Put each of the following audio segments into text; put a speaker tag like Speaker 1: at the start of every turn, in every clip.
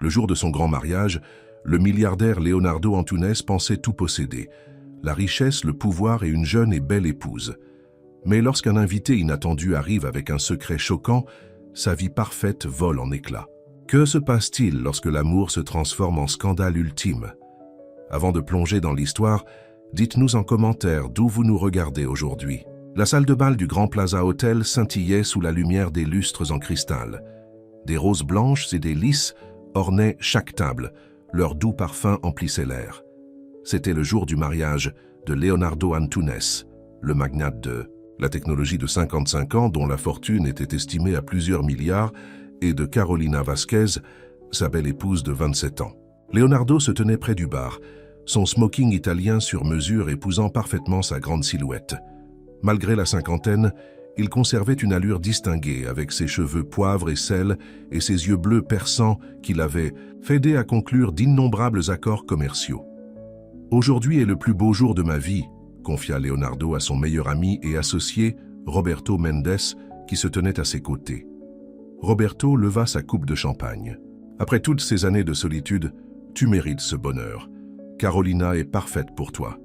Speaker 1: Le jour de son grand mariage, le milliardaire Leonardo Antunes pensait tout posséder, la richesse, le pouvoir et une jeune et belle épouse. Mais lorsqu'un invité inattendu arrive avec un secret choquant, sa vie parfaite vole en éclats. Que se passe-t-il lorsque l'amour se transforme en scandale ultime? Avant de plonger dans l'histoire, dites-nous en commentaire d'où vous nous regardez aujourd'hui. La salle de bal du Grand Plaza Hotel scintillait sous la lumière des lustres en cristal. Des roses blanches et des lys ornaient chaque table, leur doux parfum emplissait l'air. C'était le jour du mariage de Leonardo Antunes, le magnate de la technologie de 55 ans dont la fortune était estimée à plusieurs milliards, et de Carolina Vázquez, sa belle épouse de 27 ans. Leonardo se tenait près du bar, son smoking italien sur mesure épousant parfaitement sa grande silhouette. Malgré la cinquantaine, il conservait une allure distinguée avec ses cheveux poivre et sel et ses yeux bleus perçants qui l'avaient aidé à conclure d'innombrables accords commerciaux. « Aujourd'hui est le plus beau jour de ma vie », confia Leonardo à son meilleur ami et associé, Roberto Mendes, qui se tenait à ses côtés. Roberto leva sa coupe de champagne. « Après toutes ces années de solitude, tu mérites ce bonheur. Carolina est parfaite pour toi. »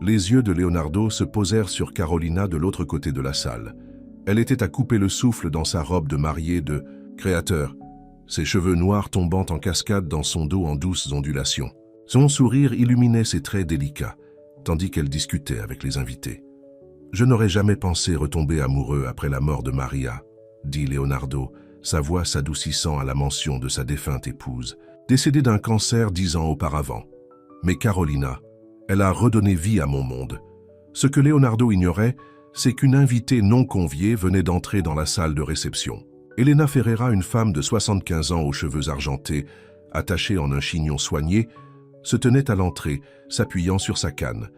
Speaker 1: Les yeux de Leonardo se posèrent sur Carolina de l'autre côté de la salle. Elle était à couper le souffle dans sa robe de mariée de créateur, ses cheveux noirs tombant en cascade dans son dos en douces ondulations. Son sourire illuminait ses traits délicats, tandis qu'elle discutait avec les invités. « Je n'aurais jamais pensé retomber amoureux après la mort de Maria », dit Leonardo, sa voix s'adoucissant à la mention de sa défunte épouse, décédée d'un cancer 10 ans auparavant. Mais Carolina, elle a redonné vie à mon monde. Ce que Leonardo ignorait, c'est qu'une invitée non conviée venait d'entrer dans la salle de réception. Elena Ferreira, une femme de 75 ans aux cheveux argentés, attachée en un chignon soigné, se tenait à l'entrée, s'appuyant sur sa canne.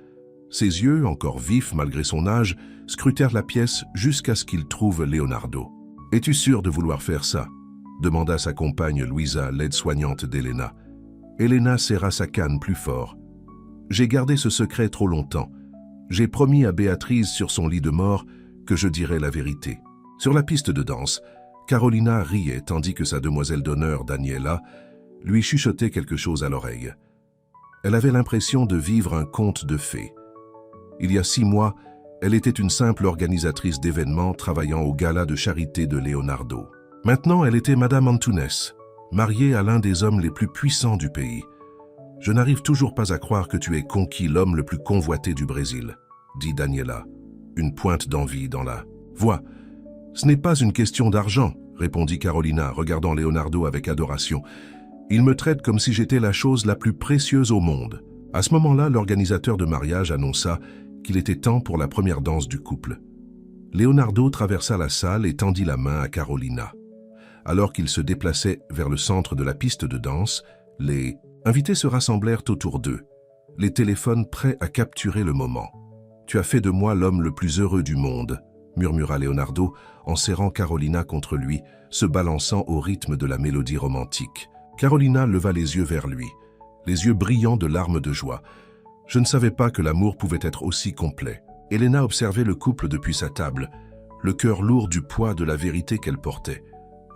Speaker 1: Ses yeux, encore vifs malgré son âge, scrutèrent la pièce jusqu'à ce qu'ils trouvent Leonardo. « Es-tu sûr de vouloir faire ça ?» demanda sa compagne Luisa, l'aide-soignante d'Elena. Elena serra sa canne plus fort. « J'ai gardé ce secret trop longtemps. J'ai promis à Béatrice sur son lit de mort que je dirais la vérité. » Sur la piste de danse, Carolina riait tandis que sa demoiselle d'honneur, Daniela, lui chuchotait quelque chose à l'oreille. Elle avait l'impression de vivre un conte de fées. Il y a 6 mois, elle était une simple organisatrice d'événements travaillant au gala de charité de Leonardo. Maintenant, elle était Madame Antunes, mariée à l'un des hommes les plus puissants du pays. « Je n'arrive toujours pas à croire que tu aies conquis l'homme le plus convoité du Brésil, » dit Daniela, une pointe d'envie dans la voix. « Ce n'est pas une question d'argent, » répondit Carolina, regardant Leonardo avec adoration. « Il me traite comme si j'étais la chose la plus précieuse au monde. » À ce moment-là, l'organisateur de mariage annonça qu'il était temps pour la première danse du couple. Leonardo traversa la salle et tendit la main à Carolina. Alors qu'il se déplaçait vers le centre de la piste de danse, les invités se rassemblèrent autour d'eux, les téléphones prêts à capturer le moment. « Tu as fait de moi l'homme le plus heureux du monde », murmura Leonardo en serrant Carolina contre lui, se balançant au rythme de la mélodie romantique. Carolina leva les yeux vers lui, les yeux brillants de larmes de joie. Je ne savais pas que l'amour pouvait être aussi complet. Elena observait le couple depuis sa table, le cœur lourd du poids de la vérité qu'elle portait.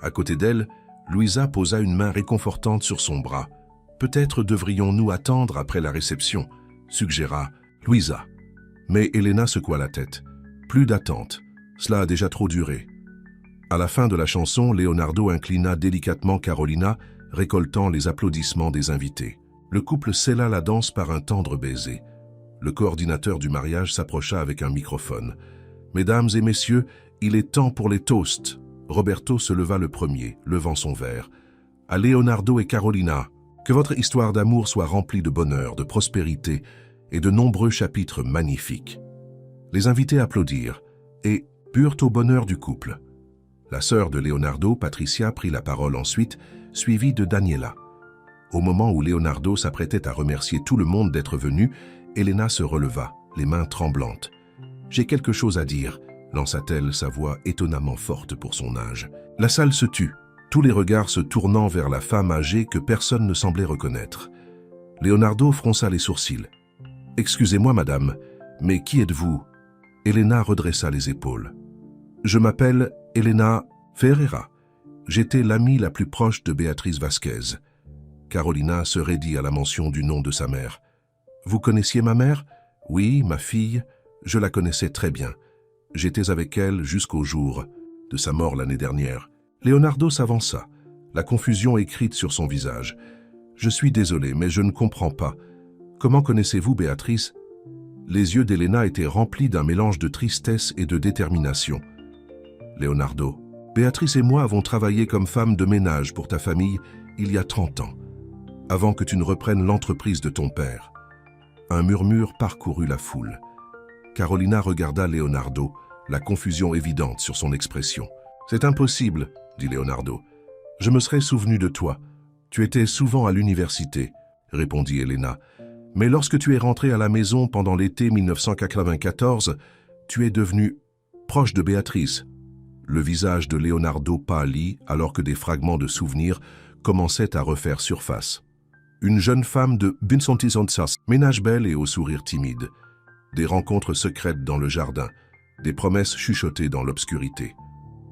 Speaker 1: À côté d'elle, Luisa posa une main réconfortante sur son bras. « Peut-être devrions-nous attendre après la réception », suggéra Luisa. Mais Elena secoua la tête. « Plus d'attente. Cela a déjà trop duré. » À la fin de la chanson, Leonardo inclina délicatement Carolina, récoltant les applaudissements des invités. Le couple scella la danse par un tendre baiser. Le coordinateur du mariage s'approcha avec un microphone. « Mesdames et messieurs, il est temps pour les toasts. » Roberto se leva le premier, levant son verre. « À Leonardo et Carolina, que votre histoire d'amour soit remplie de bonheur, de prospérité et de nombreux chapitres magnifiques. » Les invités applaudirent et purent au bonheur du couple. La sœur de Leonardo, Patricia, prit la parole ensuite, suivie de Daniela. Au moment où Leonardo s'apprêtait à remercier tout le monde d'être venu, Elena se releva, les mains tremblantes. « J'ai quelque chose à dire », lança-t-elle, sa voix étonnamment forte pour son âge. La salle se tut, tous les regards se tournant vers la femme âgée que personne ne semblait reconnaître. Leonardo fronça les sourcils. « Excusez-moi, madame, mais qui êtes-vous » Elena redressa les épaules. « Je m'appelle Elena Ferreira. J'étais l'amie la plus proche de Béatrice Vázquez. Carolina se raidit à la mention du nom de sa mère. « Vous connaissiez ma mère? »« Oui, ma fille, je la connaissais très bien. J'étais avec elle jusqu'au jour de sa mort l'année dernière. » Leonardo s'avança, la confusion écrite sur son visage. « Je suis désolé, mais je ne comprends pas. Comment connaissez-vous Béatrice ?» Les yeux d'Elena étaient remplis d'un mélange de tristesse et de détermination. « Leonardo, Béatrice et moi avons travaillé comme femmes de ménage pour ta famille il y a 30 ans, avant que tu ne reprennes l'entreprise de ton père. » Un murmure parcourut la foule. Carolina regarda Leonardo, la confusion évidente sur son expression. « C'est impossible, » dit Leonardo. « Je me serais souvenu de toi. Tu étais souvent à l'université, » répondit Elena. « Mais lorsque tu es rentré à la maison pendant l'été 1994, tu es devenu proche de Béatrice. » Le visage de Leonardo pâlit alors que des fragments de souvenirs commençaient à refaire surface. Une jeune femme de Vincentissonsas, ménage belle et au sourire timide. Des rencontres secrètes dans le jardin, des promesses chuchotées dans l'obscurité.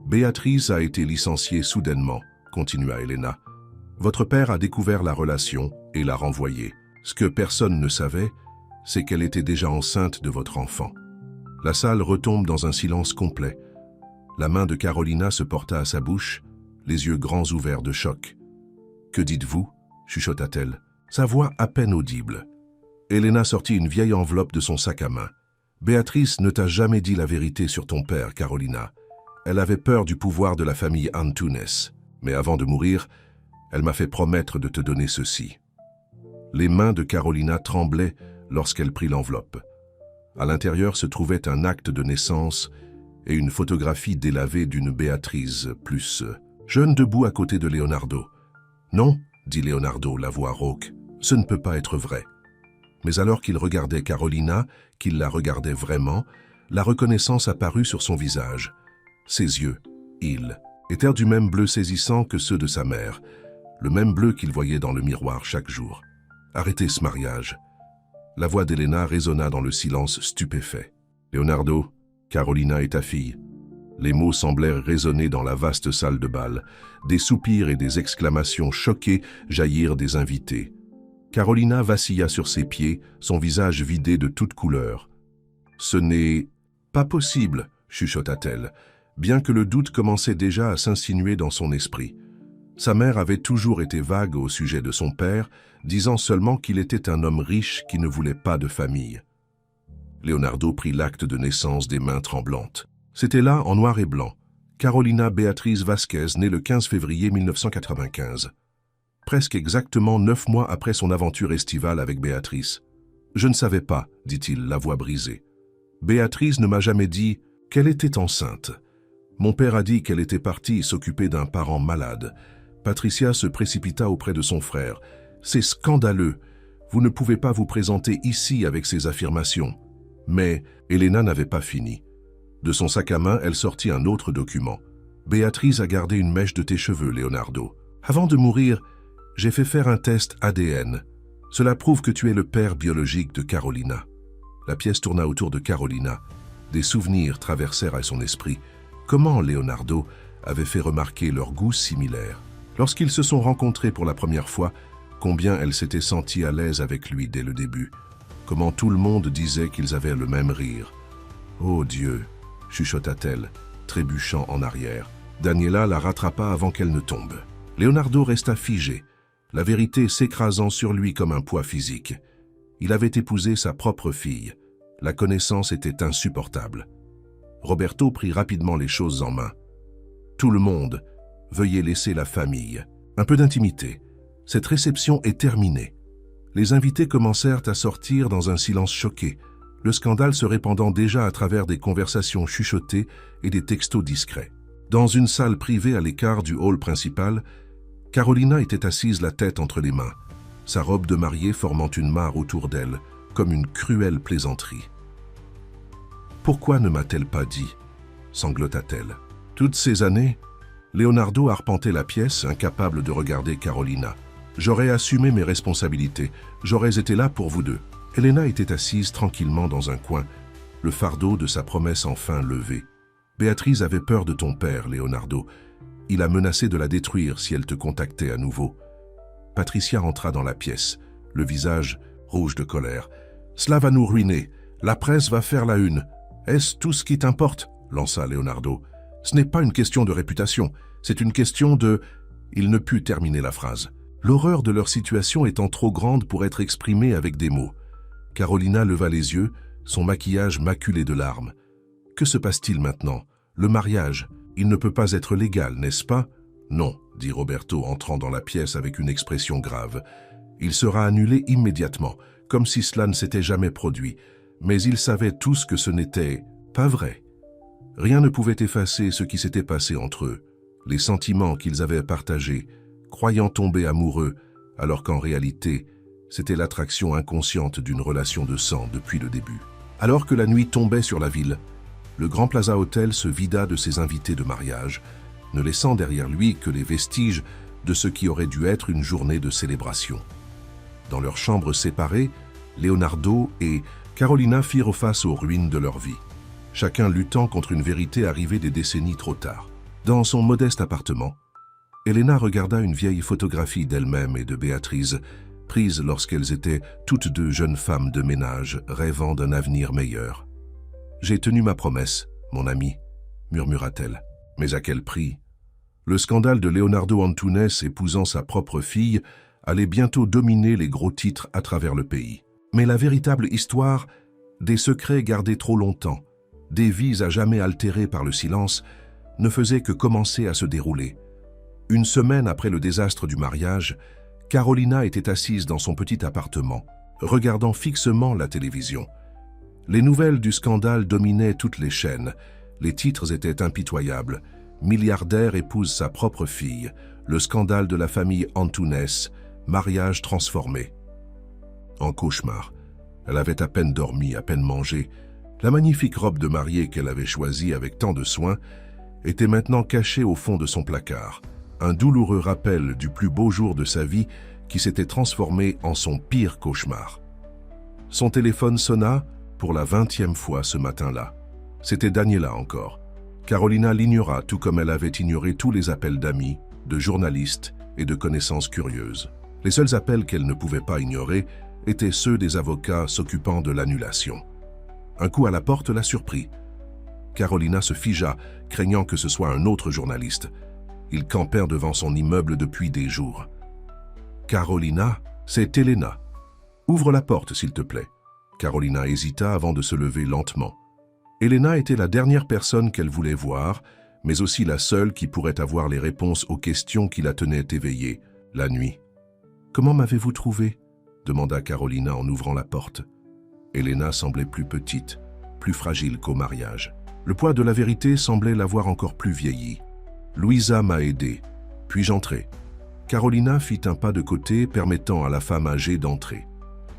Speaker 1: Béatrice a été licenciée soudainement, continua Elena. Votre père a découvert la relation et l'a renvoyée. Ce que personne ne savait, c'est qu'elle était déjà enceinte de votre enfant. La salle retombe dans un silence complet. La main de Carolina se porta à sa bouche, les yeux grands ouverts de choc. « Que dites-vous » chuchota-t-elle, sa voix à peine audible. Elena sortit une vieille enveloppe de son sac à main. « Béatrice ne t'a jamais dit la vérité sur ton père, Carolina. Elle avait peur du pouvoir de la famille Antunes. Mais avant de mourir, elle m'a fait promettre de te donner ceci. » Les mains de Carolina tremblaient lorsqu'elle prit l'enveloppe. À l'intérieur se trouvait un acte de naissance et une photographie délavée d'une Béatrice plus jeune debout à côté de Leonardo. « Non, » dit Leonardo, la voix rauque, « ce ne peut pas être vrai. » Mais alors qu'il regardait Carolina, qu'il la regardait vraiment, la reconnaissance apparut sur son visage. Ses yeux, ils, étaient du même bleu saisissant que ceux de sa mère, le même bleu qu'il voyait dans le miroir chaque jour. « Arrêtez ce mariage. » La voix d'Elena résonna dans le silence stupéfait. « Leonardo, Carolina est ta fille. » Les mots semblèrent résonner dans la vaste salle de bal. Des soupirs et des exclamations choquées jaillirent des invités. Carolina vacilla sur ses pieds, son visage vidé de toute couleur. « Ce n'est pas possible, » chuchota-t-elle, bien que le doute commençait déjà à s'insinuer dans son esprit. Sa mère avait toujours été vague au sujet de son père, disant seulement qu'il était un homme riche qui ne voulait pas de famille. Leonardo prit l'acte de naissance des mains tremblantes. C'était là, en noir et blanc, Carolina Béatrice Vasquez, née le 15 février 1995. Presque exactement 9 mois après son aventure estivale avec Béatrice. « Je ne savais pas, dit-il, la voix brisée. Béatrice ne m'a jamais dit qu'elle était enceinte. Mon père a dit qu'elle était partie s'occuper d'un parent malade. Patricia se précipita auprès de son frère. « C'est scandaleux. Vous ne pouvez pas vous présenter ici avec ces affirmations. » Mais Elena n'avait pas fini. De son sac à main, elle sortit un autre document. « Béatrice a gardé une mèche de tes cheveux, Leonardo. Avant de mourir, j'ai fait faire un test ADN. Cela prouve que tu es le père biologique de Carolina. » La pièce tourna autour de Carolina. Des souvenirs traversèrent à son esprit. Comment Leonardo avait fait remarquer leurs goûts similaires. Lorsqu'ils se sont rencontrés pour la première fois, combien elle s'était sentie à l'aise avec lui dès le début. Comment tout le monde disait qu'ils avaient le même rire. « Oh Dieu !» chuchota-t-elle, trébuchant en arrière. Daniela la rattrapa avant qu'elle ne tombe. Leonardo resta figé, la vérité s'écrasant sur lui comme un poids physique. Il avait épousé sa propre fille. La connaissance était insupportable. Roberto prit rapidement les choses en main. « Tout le monde, veuillez laisser la famille. Un peu d'intimité. Cette réception est terminée. » Les invités commencèrent à sortir dans un silence choqué, le scandale se répandant déjà à travers des conversations chuchotées et des textos discrets. Dans une salle privée à l'écart du hall principal, Carolina était assise la tête entre les mains, sa robe de mariée formant une mare autour d'elle, comme une cruelle plaisanterie. « Pourquoi ne m'a-t-elle pas dit ?» sanglota-t-elle. Toutes ces années, Leonardo arpentait la pièce, incapable de regarder Carolina. « J'aurais assumé mes responsabilités, j'aurais été là pour vous deux. » Elena était assise tranquillement dans un coin, le fardeau de sa promesse enfin levé. « Béatrice avait peur de ton père, Leonardo. Il a menacé de la détruire si elle te contactait à nouveau. Patricia entra dans la pièce, le visage rouge de colère. « Cela va nous ruiner. La presse va faire la une. Est-ce tout ce qui t'importe ?» lança Leonardo. « Ce n'est pas une question de réputation, c'est une question de… » Il ne put terminer la phrase. L'horreur de leur situation étant trop grande pour être exprimée avec des mots. Carolina leva les yeux, son maquillage maculé de larmes. Que se passe-t-il maintenant? Le mariage, il ne peut pas être légal, n'est-ce pas? Non, dit Roberto entrant dans la pièce avec une expression grave. Il sera annulé immédiatement, comme si cela ne s'était jamais produit. Mais ils savaient tous que ce n'était pas vrai. Rien ne pouvait effacer ce qui s'était passé entre eux, les sentiments qu'ils avaient partagés, croyant tomber amoureux, alors qu'en réalité, c'était l'attraction inconsciente d'une relation de sang depuis le début. Alors que la nuit tombait sur la ville, le Grand Plaza Hotel se vida de ses invités de mariage, ne laissant derrière lui que les vestiges de ce qui aurait dû être une journée de célébration. Dans leurs chambres séparées, Leonardo et Carolina firent face aux ruines de leur vie, chacun luttant contre une vérité arrivée des décennies trop tard. Dans son modeste appartement, Elena regarda une vieille photographie d'elle-même et de Béatrice, prise lorsqu'elles étaient toutes deux jeunes femmes de ménage rêvant d'un avenir meilleur. « J'ai tenu ma promesse, mon ami, » murmura-t-elle. « Mais à quel prix ?» Le scandale de Leonardo Antunes épousant sa propre fille allait bientôt dominer les gros titres à travers le pays. Mais la véritable histoire, des secrets gardés trop longtemps, des vies à jamais altérées par le silence, ne faisait que commencer à se dérouler. Une semaine après le désastre du mariage, Carolina était assise dans son petit appartement, regardant fixement la télévision. Les nouvelles du scandale dominaient toutes les chaînes. Les titres étaient impitoyables. Milliardaire épouse sa propre fille. Le scandale de la famille Antunes. Mariage transformé. En cauchemar. Elle avait à peine dormi, à peine mangé. La magnifique robe de mariée qu'elle avait choisie avec tant de soin était maintenant cachée au fond de son placard. Un douloureux rappel du plus beau jour de sa vie qui s'était transformé en son pire cauchemar. Son téléphone sonna pour la 20e fois ce matin-là. C'était Daniela encore. Carolina l'ignora tout comme elle avait ignoré tous les appels d'amis, de journalistes et de connaissances curieuses. Les seuls appels qu'elle ne pouvait pas ignorer étaient ceux des avocats s'occupant de l'annulation. Un coup à la porte la surprit. Carolina se figea, craignant que ce soit un autre journaliste. Ils campèrent devant son immeuble depuis des jours. « Carolina, c'est Elena. Ouvre la porte, s'il te plaît. » Carolina hésita avant de se lever lentement. Elena était la dernière personne qu'elle voulait voir, mais aussi la seule qui pourrait avoir les réponses aux questions qui la tenaient éveillée, la nuit. « Comment m'avez-vous trouvé ?» demanda Carolina en ouvrant la porte. Elena semblait plus petite, plus fragile qu'au mariage. Le poids de la vérité semblait l'avoir encore plus vieillie. « Louisa m'a aidé. Puis-je entrer ?» Carolina fit un pas de côté permettant à la femme âgée d'entrer.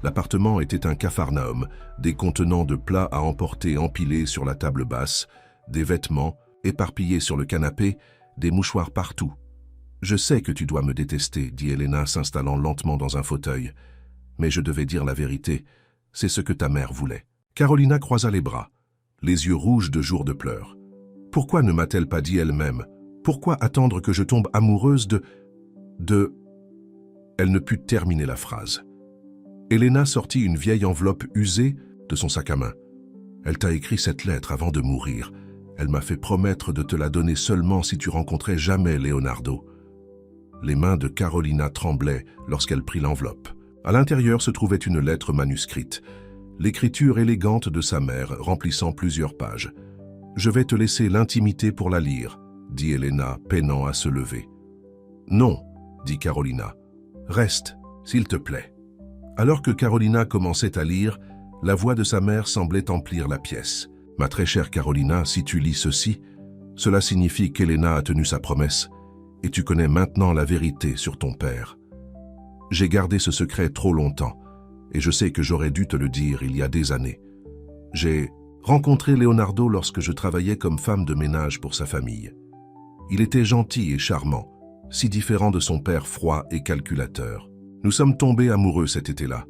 Speaker 1: L'appartement était un capharnaüm, des contenants de plats à emporter empilés sur la table basse, des vêtements éparpillés sur le canapé, des mouchoirs partout. « Je sais que tu dois me détester, » dit Elena s'installant lentement dans un fauteuil. « Mais je devais dire la vérité, c'est ce que ta mère voulait. » Carolina croisa les bras, les yeux rouges de jours de pleurs. Pourquoi ne m'a-t-elle pas dit elle-même? Pourquoi attendre que je tombe amoureuse de… Elle ne put terminer la phrase. Elena sortit une vieille enveloppe usée de son sac à main. « Elle t'a écrit cette lettre avant de mourir. Elle m'a fait promettre de te la donner seulement si tu rencontrais jamais Leonardo. » Les mains de Carolina tremblaient lorsqu'elle prit l'enveloppe. À l'intérieur se trouvait une lettre manuscrite, l'écriture élégante de sa mère remplissant plusieurs pages. « Je vais te laisser l'intimité pour la lire, » dit Elena, peinant à se lever. « Non, » dit Carolina. « Reste, s'il te plaît. » Alors que Carolina commençait à lire, la voix de sa mère semblait emplir la pièce. « Ma très chère Carolina, si tu lis ceci, cela signifie qu'Elena a tenu sa promesse et tu connais maintenant la vérité sur ton père. J'ai gardé ce secret trop longtemps et je sais que j'aurais dû te le dire il y a des années. J'ai rencontré Leonardo lorsque je travaillais comme femme de ménage pour sa famille. Il était gentil et charmant, si différent de son père froid et calculateur. Nous sommes tombés amoureux cet été-là,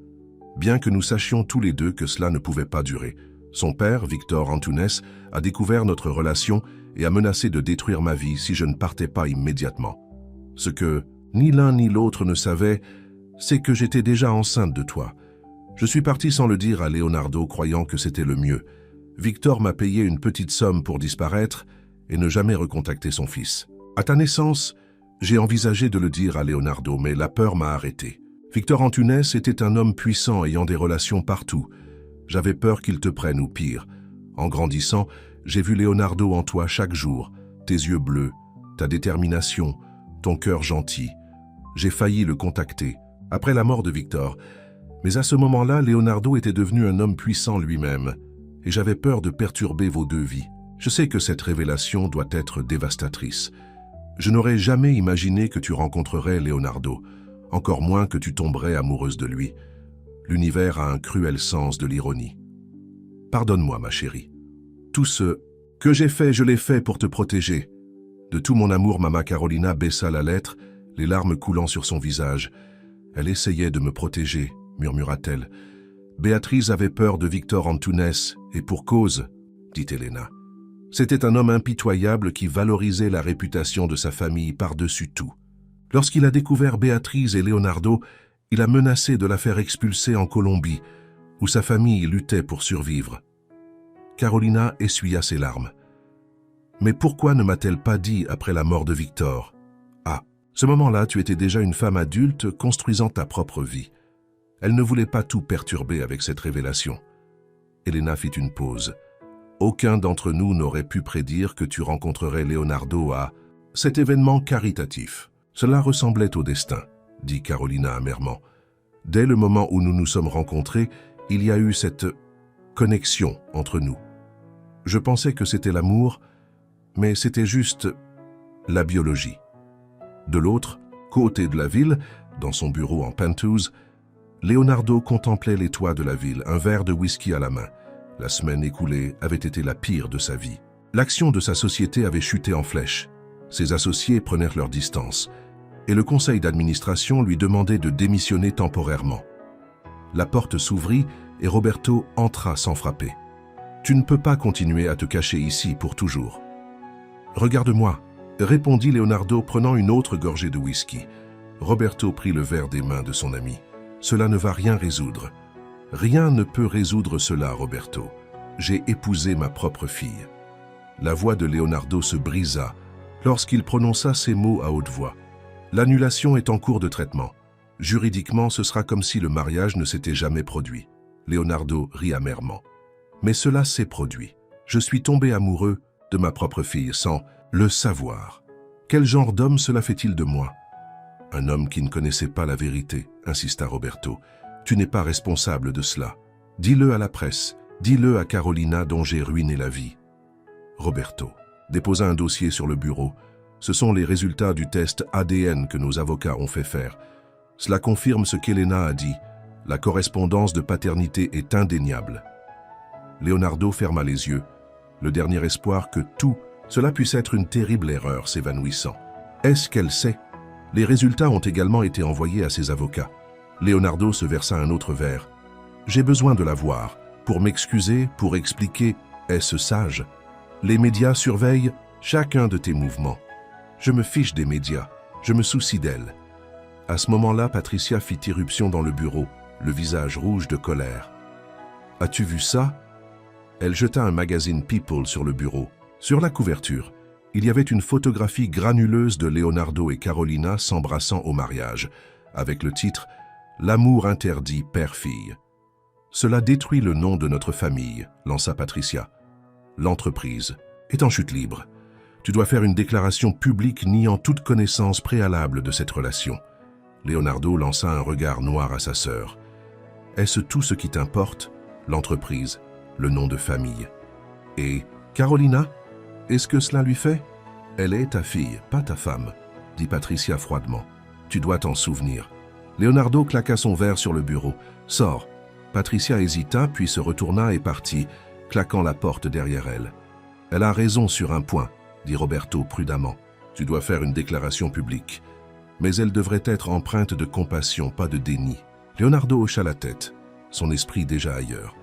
Speaker 1: bien que nous sachions tous les deux que cela ne pouvait pas durer. Son père, Victor Antunes, a découvert notre relation et a menacé de détruire ma vie si je ne partais pas immédiatement. Ce que ni l'un ni l'autre ne savaient, c'est que j'étais déjà enceinte de toi. Je suis parti sans le dire à Leonardo, croyant que c'était le mieux. Victor m'a payé une petite somme pour disparaître et ne jamais recontacter son fils. À ta naissance, j'ai envisagé de le dire à Leonardo, mais la peur m'a arrêté. Victor Antunes était un homme puissant ayant des relations partout. J'avais peur qu'il te prenne ou pire. En grandissant, j'ai vu Leonardo en toi chaque jour, tes yeux bleus, ta détermination, ton cœur gentil. J'ai failli le contacter, après la mort de Victor. Mais à ce moment-là, Leonardo était devenu un homme puissant lui-même, et j'avais peur de perturber vos deux vies. Je sais que cette révélation doit être dévastatrice. Je n'aurais jamais imaginé que tu rencontrerais Leonardo, encore moins que tu tomberais amoureuse de lui. L'univers a un cruel sens de l'ironie. Pardonne-moi, ma chérie. Tout ce que j'ai fait, je l'ai fait pour te protéger. De tout mon amour, Mama Carolina baissa la lettre, les larmes coulant sur son visage. Elle essayait de me protéger, murmura-t-elle. Béatrice avait peur de Victor Antunes, et pour cause, dit Elena. C'était un homme impitoyable qui valorisait la réputation de sa famille par-dessus tout. Lorsqu'il a découvert Béatrice et Leonardo, il a menacé de la faire expulser en Colombie, où sa famille luttait pour survivre. Carolina essuya ses larmes. Mais pourquoi ne m'a-t-elle pas dit après la mort de Victor? Ah, ce moment-là, tu étais déjà une femme adulte construisant ta propre vie. Elle ne voulait pas tout perturber avec cette révélation. Elena fit une pause. Aucun d'entre nous n'aurait pu prédire que tu rencontrerais Leonardo à cet événement caritatif. Cela ressemblait au destin, dit Carolina amèrement. Dès le moment où nous nous sommes rencontrés, il y a eu cette connexion entre nous. Je pensais que c'était l'amour, mais c'était juste la biologie. De l'autre côté de la ville, dans son bureau en penthouse, Leonardo contemplait les toits de la ville, un verre de whisky à la main. La semaine écoulée avait été la pire de sa vie. L'action de sa société avait chuté en flèche. Ses associés prenèrent leur distance, et le conseil d'administration lui demandait de démissionner temporairement. La porte s'ouvrit et Roberto entra sans frapper. « Tu ne peux pas continuer à te cacher ici pour toujours. »« Regarde-moi » répondit Leonardo prenant une autre gorgée de whisky. Roberto prit le verre des mains de son ami. « Cela ne va rien résoudre. »« Rien ne peut résoudre cela, Roberto. J'ai épousé ma propre fille. » La voix de Leonardo se brisa lorsqu'il prononça ces mots à haute voix. « L'annulation est en cours de traitement. Juridiquement, ce sera comme si le mariage ne s'était jamais produit. » Leonardo rit amèrement. « Mais cela s'est produit. Je suis tombé amoureux de ma propre fille sans le savoir. Quel genre d'homme cela fait-il de moi ?»« Un homme qui ne connaissait pas la vérité, » insista Roberto. « Tu n'es pas responsable de cela. Dis-le à la presse, dis-le à Carolina dont j'ai ruiné la vie. » Roberto déposa un dossier sur le bureau. Ce sont les résultats du test ADN que nos avocats ont fait faire. Cela confirme ce qu'Elena a dit. La correspondance de paternité est indéniable. Leonardo ferma les yeux. Le dernier espoir que tout cela puisse être une terrible erreur s'évanouissant. Est-ce qu'elle sait? Les résultats ont également été envoyés à ses avocats. Leonardo se versa un autre verre. J'ai besoin de la voir, pour m'excuser, pour expliquer. Est-ce sage? Les médias surveillent chacun de tes mouvements. Je me fiche des médias, je me soucie d'elle. À ce moment-là, Patricia fit irruption dans le bureau, le visage rouge de colère. As-tu vu ça? Elle jeta un magazine People sur le bureau. Sur la couverture, il y avait une photographie granuleuse de Leonardo et Carolina s'embrassant au mariage, avec le titre « L'amour interdit père-fille ». Cela détruit le nom de notre famille, lança Patricia. L'entreprise est en chute libre. Tu dois faire une déclaration publique niant toute connaissance préalable de cette relation. Leonardo lança un regard noir à sa sœur. Est-ce tout ce qui t'importe? L'entreprise, le nom de famille. Et Carolina? Est-ce que cela lui fait? Elle est ta fille, pas ta femme, dit Patricia froidement. Tu dois t'en souvenir. Leonardo claqua son verre sur le bureau. Sors. Patricia hésita, puis se retourna et partit, claquant la porte derrière elle. Elle a raison sur un point, dit Roberto prudemment. Tu dois faire une déclaration publique. Mais elle devrait être empreinte de compassion, pas de déni. Leonardo hocha la tête, son esprit déjà ailleurs.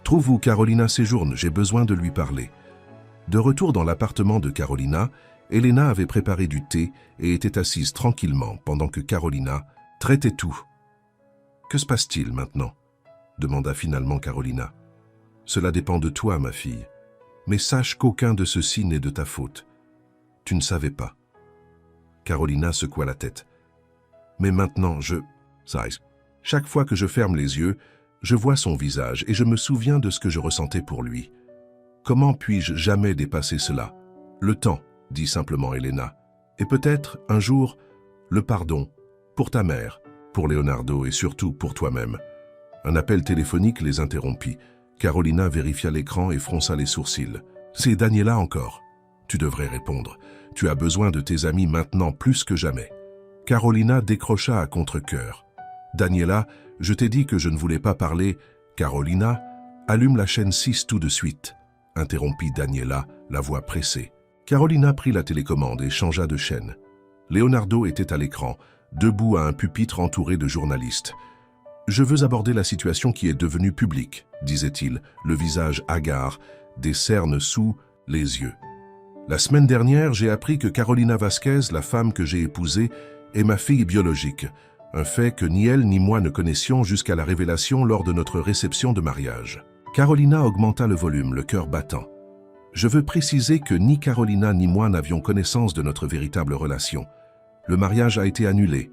Speaker 1: Trouve où Carolina séjourne, j'ai besoin de lui parler. De retour dans l'appartement de Carolina, Elena avait préparé du thé et était assise tranquillement pendant que Carolina traitait tout Que se passe-t-il maintenant? Demanda finalement Carolina. Cela dépend de toi, ma fille. Mais sache qu'aucun de ceux-ci n'est de ta faute. Tu ne savais pas. Carolina secoua la tête. Mais maintenant, chaque fois que je ferme les yeux, je vois son visage et je me souviens de ce que je ressentais pour lui. Comment puis-je jamais dépasser cela? Le temps, dit simplement Elena. Et peut-être, un jour, le pardon, pour ta mère, pour Leonardo et surtout pour toi-même. Un appel téléphonique les interrompit. Carolina vérifia l'écran et fronça les sourcils. C'est Daniela encore. Tu devrais répondre. Tu as besoin de tes amis maintenant plus que jamais. Carolina décrocha à contre-cœur. Daniela, je t'ai dit que je ne voulais pas parler. Carolina, allume la chaîne 6 tout de suite, interrompit Daniela, la voix pressée. Carolina prit la télécommande et changea de chaîne. Leonardo était à l'écran, debout à un pupitre entouré de journalistes. « Je veux aborder la situation qui est devenue publique », disait-il, le visage hagard, des cernes sous les yeux. « La semaine dernière, j'ai appris que Carolina Vasquez, la femme que j'ai épousée, est ma fille biologique, un fait que ni elle ni moi ne connaissions jusqu'à la révélation lors de notre réception de mariage. » Carolina augmenta le volume, le cœur battant. « Je veux préciser que ni Carolina ni moi n'avions connaissance de notre véritable relation. Le mariage a été annulé,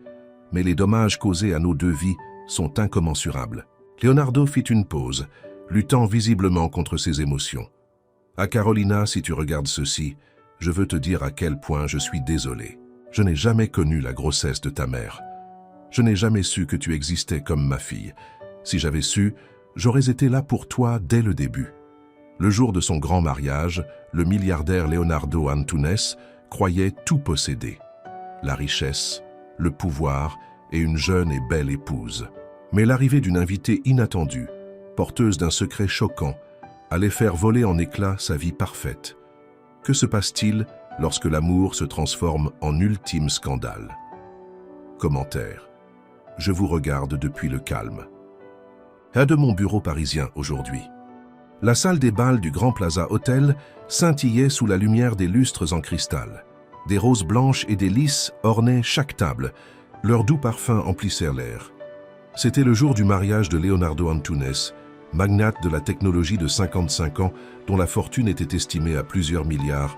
Speaker 1: mais les dommages causés à nos deux vies sont incommensurables. » Leonardo fit une pause, luttant visiblement contre ses émotions. « À Carolina, si tu regardes ceci, je veux te dire à quel point je suis désolé. Je n'ai jamais connu la grossesse de ta mère. Je n'ai jamais su que tu existais comme ma fille. Si j'avais su, j'aurais été là pour toi dès le début. » Le jour de son grand mariage, le milliardaire Leonardo Antunes croyait tout posséder. La richesse, le pouvoir et une jeune et belle épouse. Mais l'arrivée d'une invitée inattendue, porteuse d'un secret choquant, allait faire voler en éclats sa vie parfaite. Que se passe-t-il lorsque l'amour se transforme en ultime scandale? Commentaire. Je vous regarde depuis le calme. À de mon bureau parisien aujourd'hui. La salle des bals du Grand Plaza Hotel scintillait sous la lumière des lustres en cristal. Des roses blanches et des lys ornaient chaque table. Leurs doux parfums emplissèrent l'air. C'était le jour du mariage de Leonardo Antunes, magnate de la technologie de 55 ans dont la fortune était estimée à plusieurs milliards,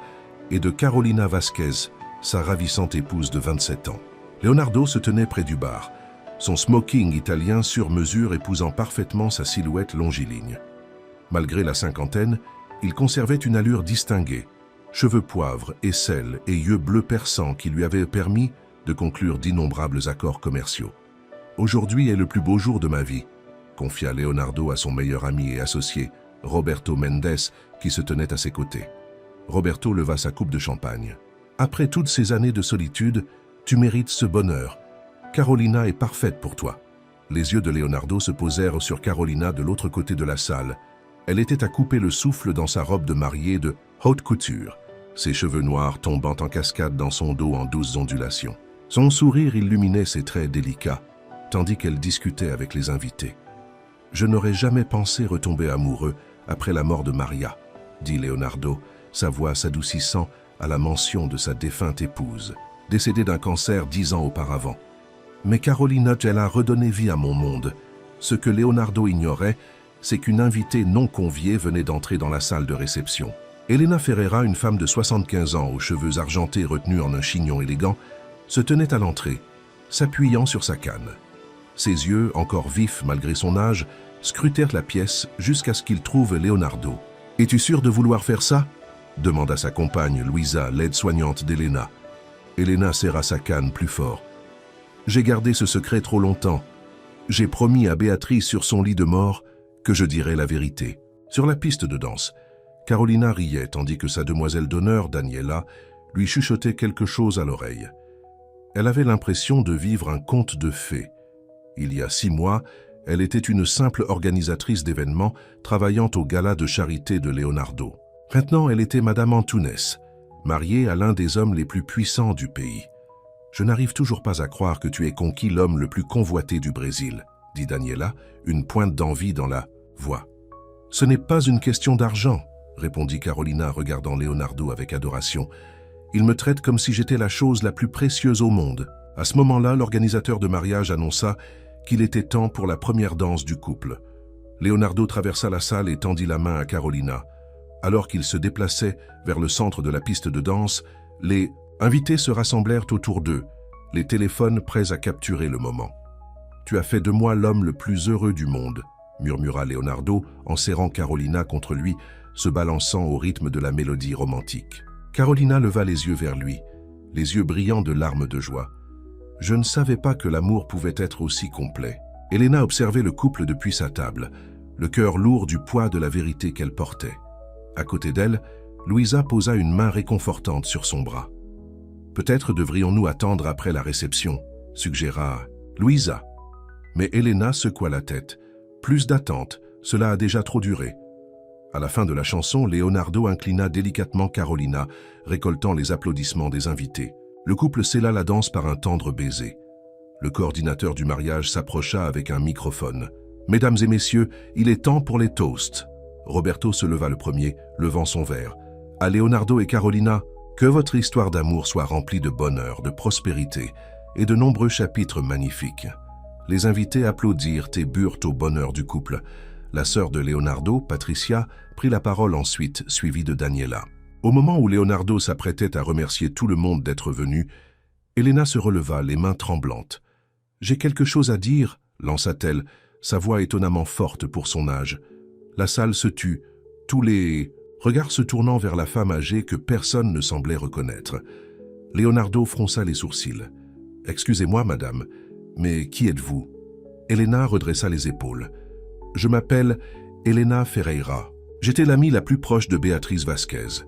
Speaker 1: et de Carolina Vasquez, sa ravissante épouse de 27 ans. Leonardo se tenait près du bar, son smoking italien sur mesure épousant parfaitement sa silhouette longiligne. Malgré la cinquantaine, il conservait une allure distinguée, cheveux poivre, aisselle et yeux bleus perçants qui lui avaient permis de conclure d'innombrables accords commerciaux. « Aujourd'hui est le plus beau jour de ma vie », confia Leonardo à son meilleur ami et associé, Roberto Mendes, qui se tenait à ses côtés. Roberto leva sa coupe de champagne. « Après toutes ces années de solitude, tu mérites ce bonheur. Carolina est parfaite pour toi. » Les yeux de Leonardo se posèrent sur Carolina de l'autre côté de la salle. Elle était à couper le souffle dans sa robe de mariée de haute couture, ses cheveux noirs tombant en cascade dans son dos en douces ondulations. Son sourire illuminait ses traits délicats, tandis qu'elle discutait avec les invités. « Je n'aurais jamais pensé retomber amoureux après la mort de Maria, » dit Leonardo, sa voix s'adoucissant à la mention de sa défunte épouse, décédée d'un cancer 10 ans auparavant. Mais Carolina, elle a redonné vie à mon monde. Ce que Leonardo ignorait, c'est qu'une invitée non conviée venait d'entrer dans la salle de réception. Elena Ferreira, une femme de 75 ans aux cheveux argentés retenus en un chignon élégant, se tenait à l'entrée, s'appuyant sur sa canne. Ses yeux, encore vifs malgré son âge, scrutèrent la pièce jusqu'à ce qu'ils trouvent Leonardo. « Es-tu sûr de vouloir faire ça ?» demanda sa compagne Luisa, l'aide-soignante d'Elena. Elena serra sa canne plus fort. « J'ai gardé ce secret trop longtemps. J'ai promis à Béatrice sur son lit de mort que je dirais la vérité. » Sur la piste de danse, Carolina riait tandis que sa demoiselle d'honneur, Daniela, lui chuchotait quelque chose à l'oreille. Elle avait l'impression de vivre un conte de fées. Il y a 6 mois, elle était une simple organisatrice d'événements travaillant au gala de charité de Leonardo. Maintenant, elle était Madame Antunes, mariée à l'un des hommes les plus puissants du pays. « Je n'arrive toujours pas à croire que tu aies conquis l'homme le plus convoité du Brésil, » dit Daniela, une pointe d'envie dans la voix. « Ce n'est pas une question d'argent, » répondit Carolina regardant Leonardo avec adoration. « Il me traite comme si j'étais la chose la plus précieuse au monde. » À ce moment-là, l'organisateur de mariage annonça qu'il était temps pour la première danse du couple. Leonardo traversa la salle et tendit la main à Carolina. Alors qu'ils se déplaçaient vers le centre de la piste de danse, les invités se rassemblèrent autour d'eux, les téléphones prêts à capturer le moment. « Tu as fait de moi l'homme le plus heureux du monde », murmura Leonardo en serrant Carolina contre lui, se balançant au rythme de la mélodie romantique. Carolina leva les yeux vers lui, les yeux brillants de larmes de joie. Je ne savais pas que l'amour pouvait être aussi complet. Elena observait le couple depuis sa table, le cœur lourd du poids de la vérité qu'elle portait. À côté d'elle, Louisa posa une main réconfortante sur son bras. « Peut-être devrions-nous attendre après la réception », suggéra Louisa. Mais Elena secoua la tête. « Plus d'attente, cela a déjà trop duré. » À la fin de la chanson, Leonardo inclina délicatement Carolina, récoltant les applaudissements des invités. Le couple scella la danse par un tendre baiser. Le coordinateur du mariage s'approcha avec un microphone. « Mesdames et messieurs, il est temps pour les toasts. » Roberto se leva le premier, levant son verre. « À Leonardo et Carolina, que votre histoire d'amour soit remplie de bonheur, de prospérité et de nombreux chapitres magnifiques. » Les invités applaudirent et burent au bonheur du couple. La sœur de Leonardo, Patricia, prit la parole ensuite, suivie de Daniela. Au moment où Leonardo s'apprêtait à remercier tout le monde d'être venu, Elena se releva, les mains tremblantes. « J'ai quelque chose à dire » lança-t-elle, sa voix étonnamment forte pour son âge. La salle se tut, tous les regards se tournant vers la femme âgée que personne ne semblait reconnaître. Leonardo fronça les sourcils. « Excusez-moi, madame, mais qui êtes-vous » Elena redressa les épaules. « Je m'appelle Elena Ferreira. J'étais l'amie la plus proche de Béatrice Vasquez. »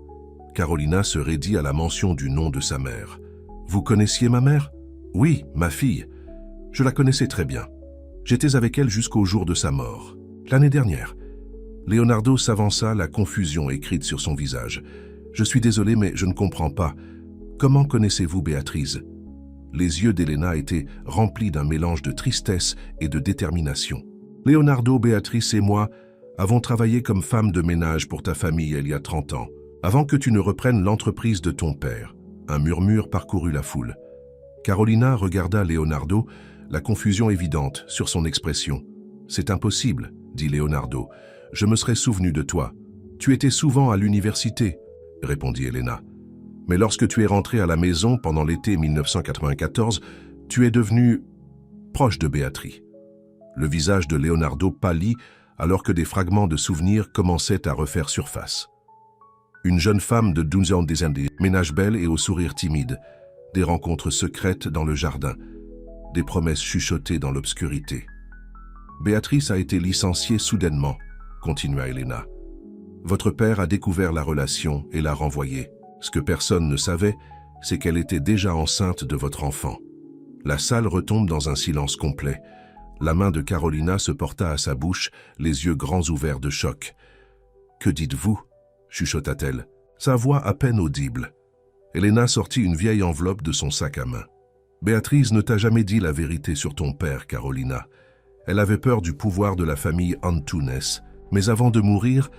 Speaker 1: Carolina se raidit à la mention du nom de sa mère. « Vous connaissiez ma mère ?»« Oui, ma fille. Je la connaissais très bien. J'étais avec elle jusqu'au jour de sa mort. L'année dernière. » Leonardo s'avança, la confusion écrite sur son visage. « Je suis désolé, mais je ne comprends pas. Comment connaissez-vous Béatrice ?» Les yeux d'Elena étaient remplis d'un mélange de tristesse et de détermination. « Leonardo, Béatrice et moi avons travaillé comme femme de ménage pour ta famille il y a 30 ans, avant que tu ne reprennes l'entreprise de ton père. » Un murmure parcourut la foule. Carolina regarda Leonardo, la confusion évidente sur son expression. « C'est impossible, » dit Leonardo. « Je me serais souvenu de toi. Tu étais souvent à l'université, » répondit Elena. « Mais lorsque tu es rentré à la maison pendant l'été 1994, tu es devenu proche de Béatrice. » Le visage de Leonardo pâlit alors que des fragments de souvenirs commençaient à refaire surface. Une jeune femme de 12 ans des Indes, ménage belle et au sourire timide, des rencontres secrètes dans le jardin, des promesses chuchotées dans l'obscurité. Béatrice a été licenciée soudainement, continua Elena. Votre père a découvert la relation et l'a renvoyée. Ce que personne ne savait, c'est qu'elle était déjà enceinte de votre enfant. La salle retombe dans un silence complet. La main de Carolina se porta à sa bouche, les yeux grands ouverts de choc. « Que dites-vous » chuchota-t-elle, sa voix à peine audible. Elena sortit une vieille enveloppe de son sac à main. « Béatrice ne t'a jamais dit la vérité sur ton père, Carolina. Elle avait peur du pouvoir de la famille Antunes, mais avant de mourir,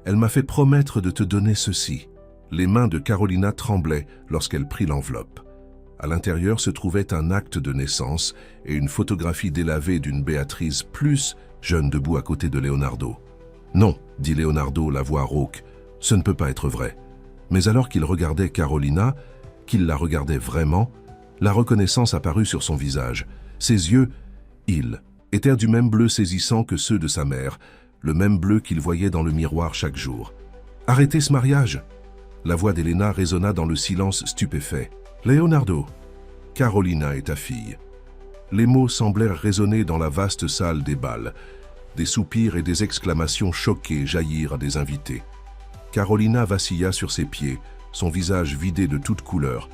Speaker 1: elle m'a fait promettre de te donner ceci. » Les mains de Carolina tremblaient lorsqu'elle prit l'enveloppe. À l'intérieur se trouvait un acte de naissance et une photographie délavée d'une Béatrice plus jeune debout à côté de Leonardo. « Non, » dit Leonardo, la voix rauque, « ce ne peut pas être vrai. » Mais alors qu'il regardait Carolina, qu'il la regardait vraiment, la reconnaissance apparut sur son visage. Ses yeux, ils, étaient du même bleu saisissant que ceux de sa mère, le même bleu qu'il voyait dans le miroir chaque jour. « Arrêtez ce mariage !» La voix d'Elena résonna dans le silence stupéfait. « Leonardo, Carolina est ta fille. » Les mots semblèrent résonner dans la vaste salle des bals. Des soupirs et des exclamations choquées jaillirent des invités. Carolina vacilla sur ses pieds, son visage vidé de toute couleur.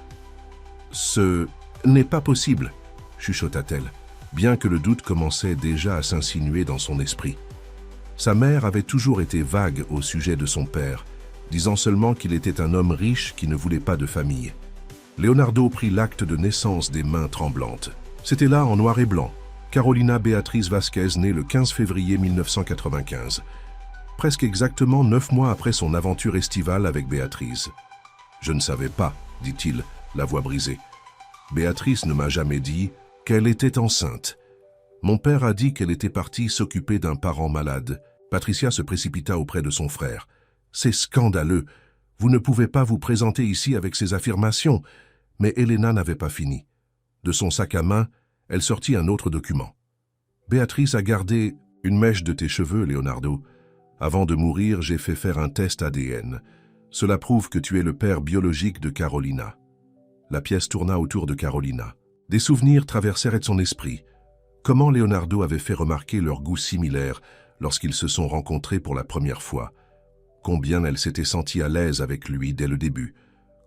Speaker 1: « Ce n'est pas possible, » chuchota-t-elle, bien que le doute commençait déjà à s'insinuer dans son esprit. Sa mère avait toujours été vague au sujet de son père, disant seulement qu'il était un homme riche qui ne voulait pas de famille. Leonardo prit l'acte de naissance des mains tremblantes. C'était là en noir et blanc. Carolina Béatrice Vasquez, née le 15 février 1995. Presque exactement 9 mois après son aventure estivale avec Béatrice. « Je ne savais pas, dit-il, la voix brisée. Béatrice ne m'a jamais dit qu'elle était enceinte. Mon père a dit qu'elle était partie s'occuper d'un parent malade. Patricia se précipita auprès de son frère. C'est scandaleux. Vous ne pouvez pas vous présenter ici avec ces affirmations. Mais Elena n'avait pas fini. De son sac à main, elle sortit un autre document. Béatrice a gardé une mèche de tes cheveux, Leonardo. Avant de mourir, j'ai fait faire un test ADN. Cela prouve que tu es le père biologique de Carolina. La pièce tourna autour de Carolina. Des souvenirs traversèrent son esprit. Comment Leonardo avait fait remarquer leurs goûts similaires lorsqu'ils se sont rencontrés pour la première fois. Combien elle s'était sentie à l'aise avec lui dès le début.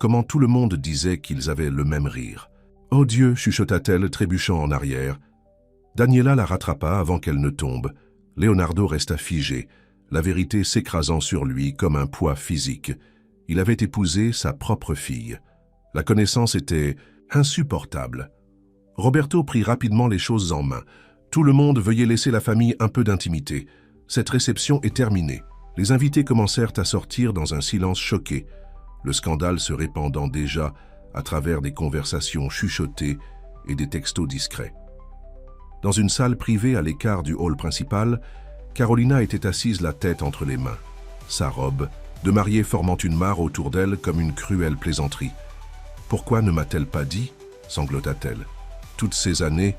Speaker 1: Comment tout le monde disait qu'ils avaient le même rire. « Oh Dieu !» chuchota-t-elle, trébuchant en arrière. Daniela la rattrapa avant qu'elle ne tombe. Leonardo resta figé, la vérité s'écrasant sur lui comme un poids physique. Il avait épousé sa propre fille. La connaissance était insupportable. Roberto prit rapidement les choses en main. Tout le monde veuillait laisser la famille un peu d'intimité. Cette réception est terminée. Les invités commencèrent à sortir dans un silence choqué, le scandale se répandant déjà à travers des conversations chuchotées et des textos discrets. Dans une salle privée à l'écart du hall principal, Carolina était assise la tête entre les mains. Sa robe, de mariée formant une mare autour d'elle comme une cruelle plaisanterie. « Pourquoi ne m'a-t-elle pas dit ?» sanglota-t-elle. Toutes ces années,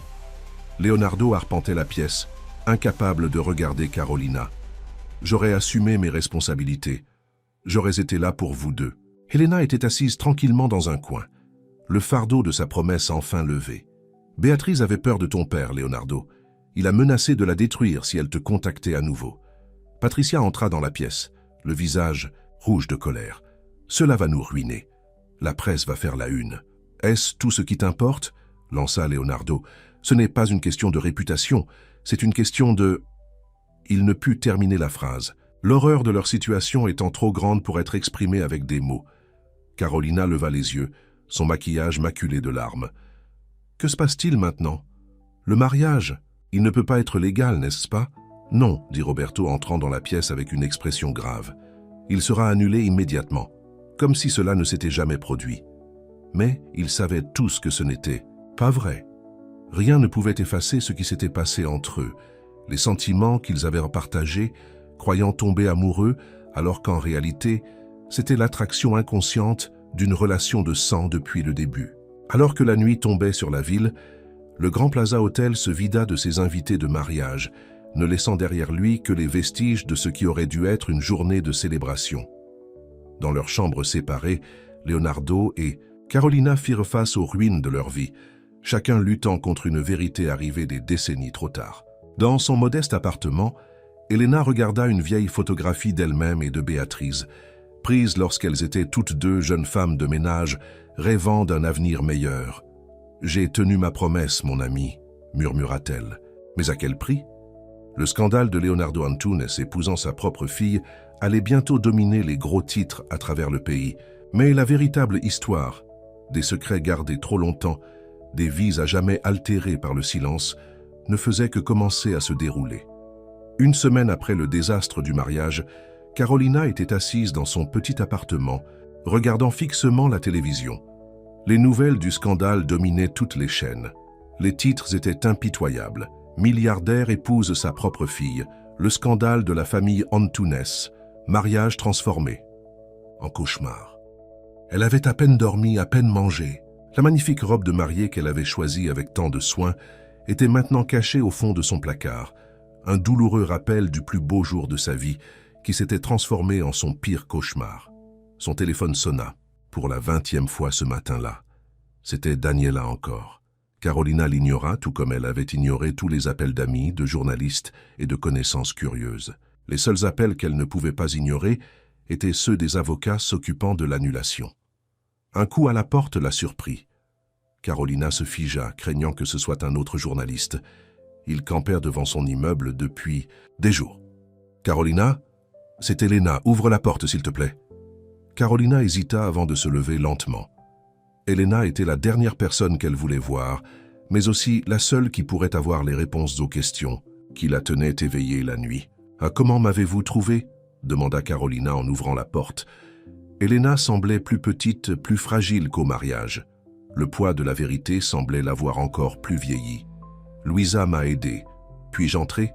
Speaker 1: Leonardo arpentait la pièce, incapable de regarder Carolina. « J'aurais assumé mes responsabilités. J'aurais été là pour vous deux. » Helena était assise tranquillement dans un coin, le fardeau de sa promesse enfin levé. « Béatrice avait peur de ton père, Leonardo. Il a menacé de la détruire si elle te contactait à nouveau. » Patricia entra dans la pièce, le visage rouge de colère. « Cela va nous ruiner. La presse va faire la une. »« Est-ce tout ce qui t'importe ?» lança Leonardo. « Ce n'est pas une question de réputation, c'est une question de... » Il ne put terminer la phrase, l'horreur de leur situation étant trop grande pour être exprimée avec des mots. Carolina leva les yeux, son maquillage maculé de larmes. « Que se passe-t-il maintenant ? Le mariage, il ne peut pas être légal, n'est-ce pas ? » « Non, dit Roberto entrant dans la pièce avec une expression grave. « Il sera annulé immédiatement, comme si cela ne s'était jamais produit. » Mais ils savaient tous que ce n'était pas vrai. Rien ne pouvait effacer ce qui s'était passé entre eux, les sentiments qu'ils avaient partagés, croyant tomber amoureux, alors qu'en réalité, c'était l'attraction inconsciente d'une relation de sang depuis le début. Alors que la nuit tombait sur la ville, le Grand Plaza Hotel se vida de ses invités de mariage, ne laissant derrière lui que les vestiges de ce qui aurait dû être une journée de célébration. Dans leurs chambres séparées, Leonardo et Carolina firent face aux ruines de leur vie, chacun luttant contre une vérité arrivée des décennies trop tard. Dans son modeste appartement, Elena regarda une vieille photographie d'elle-même et de Béatrice, prise lorsqu'elles étaient toutes deux jeunes femmes de ménage, rêvant d'un avenir meilleur. « J'ai tenu ma promesse, mon ami », murmura-t-elle. « Mais à quel prix ?» Le scandale de Leonardo Antunes épousant sa propre fille allait bientôt dominer les gros titres à travers le pays. Mais la véritable histoire, des secrets gardés trop longtemps, des vies à jamais altérées par le silence, ne faisait que commencer à se dérouler. Une semaine après le désastre du mariage, Carolina était assise dans son petit appartement, regardant fixement la télévision. Les nouvelles du scandale dominaient toutes les chaînes. Les titres étaient impitoyables. Milliardaire épouse sa propre fille, le scandale de la famille Antunes, mariage transformé en cauchemar. Elle avait à peine dormi, à peine mangé. La magnifique robe de mariée qu'elle avait choisie avec tant de soin était maintenant cachée au fond de son placard, un douloureux rappel du plus beau jour de sa vie qui s'était transformé en son pire cauchemar. Son téléphone sonna, pour la 20e fois ce matin-là. C'était Daniela encore. Carolina l'ignora, tout comme elle avait ignoré tous les appels d'amis, de journalistes et de connaissances curieuses. Les seuls appels qu'elle ne pouvait pas ignorer étaient ceux des avocats s'occupant de l'annulation. Un coup à la porte la surprit. Carolina se figea, craignant que ce soit un autre journaliste. Ils campèrent devant son immeuble depuis des jours. « Carolina ? C'est Elena, ouvre la porte s'il te plaît. » Carolina hésita avant de se lever lentement. Elena était la dernière personne qu'elle voulait voir, mais aussi la seule qui pourrait avoir les réponses aux questions qui la tenaient éveillée la nuit. « Ah, comment m'avez-vous trouvé ?» demanda Carolina en ouvrant la porte. Elena semblait plus petite, plus fragile qu'au mariage. Le poids de la vérité semblait l'avoir encore plus vieillie. Luisa m'a aidé. Puis-je entrer?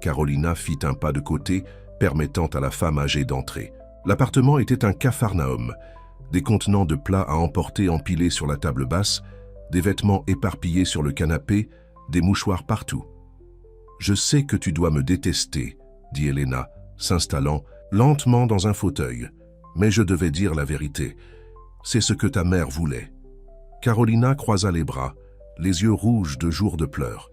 Speaker 1: Carolina fit un pas de côté, permettant à la femme âgée d'entrer. L'appartement était un capharnaüm. Des contenants de plats à emporter empilés sur la table basse, des vêtements éparpillés sur le canapé, des mouchoirs partout. « Je sais que tu dois me détester, » dit Elena, s'installant lentement dans un fauteuil. « Mais je devais dire la vérité. C'est ce que ta mère voulait. » Carolina croisa les bras, les yeux rouges de jours de pleurs.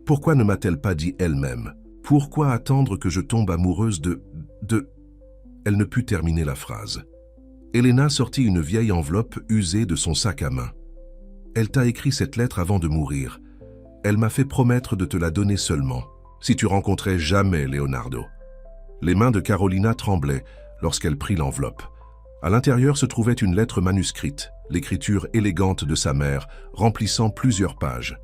Speaker 1: Pourquoi ne m'a-t-elle pas dit elle-même? Pourquoi attendre que je tombe amoureuse de... Elle ne put terminer la phrase. Elena sortit une vieille enveloppe usée de son sac à main. Elle t'a écrit cette lettre avant de mourir. Elle m'a fait promettre de te la donner seulement, si tu rencontrais jamais Leonardo. Les mains de Carolina tremblaient lorsqu'elle prit l'enveloppe. À l'intérieur se trouvait une lettre manuscrite, l'écriture élégante de sa mère, remplissant plusieurs pages.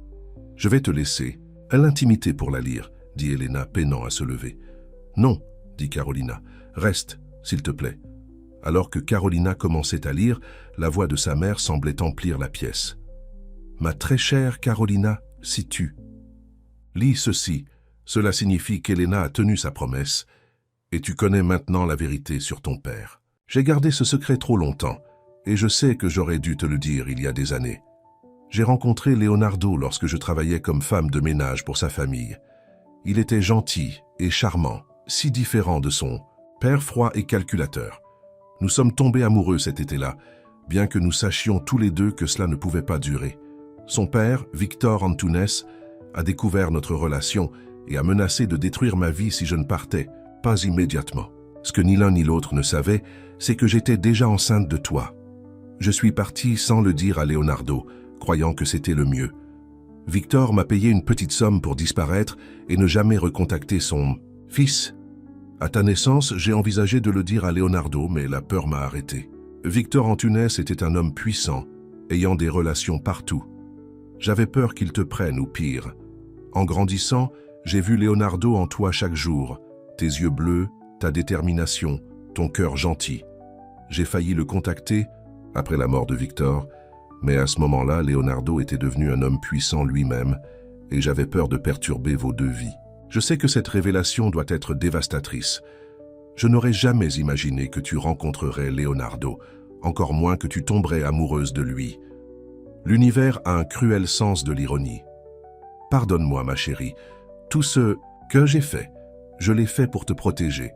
Speaker 1: « Je vais te laisser, à l'intimité pour la lire, » dit Elena, peinant à se lever. « Non, » dit Carolina, « reste, s'il te plaît. » Alors que Carolina commençait à lire, la voix de sa mère semblait emplir la pièce. « Ma très chère Carolina, si tu... » Lis ceci, cela signifie qu'Elena a tenu sa promesse, et tu connais maintenant la vérité sur ton père. J'ai gardé ce secret trop longtemps, et je sais que j'aurais dû te le dire il y a des années. J'ai rencontré Leonardo lorsque je travaillais comme femme de ménage pour sa famille. Il était gentil et charmant, si différent de son père froid et calculateur. Nous sommes tombés amoureux cet été-là, bien que nous sachions tous les deux que cela ne pouvait pas durer. Son père, Victor Antunes, a découvert notre relation et a menacé de détruire ma vie si je ne partais, pas immédiatement. Ce que ni l'un ni l'autre ne savaient, c'est que j'étais déjà enceinte de toi. Je suis parti sans le dire à Leonardo, croyant que c'était le mieux. Victor m'a payé une petite somme pour disparaître et ne jamais recontacter son fils. À ta naissance, j'ai envisagé de le dire à Leonardo, mais la peur m'a arrêté. Victor Antunes était un homme puissant, ayant des relations partout. J'avais peur qu'il te prenne, ou pire. En grandissant, j'ai vu Leonardo en toi chaque jour, tes yeux bleus, ta détermination, ton cœur gentil. J'ai failli le contacter, après la mort de Victor, mais à ce moment-là, Leonardo était devenu un homme puissant lui-même, et j'avais peur de perturber vos deux vies. Je sais que cette révélation doit être dévastatrice. Je n'aurais jamais imaginé que tu rencontrerais Leonardo, encore moins que tu tomberais amoureuse de lui. L'univers a un cruel sens de l'ironie. Pardonne-moi, ma chérie, tout ce que j'ai fait, je l'ai fait pour te protéger,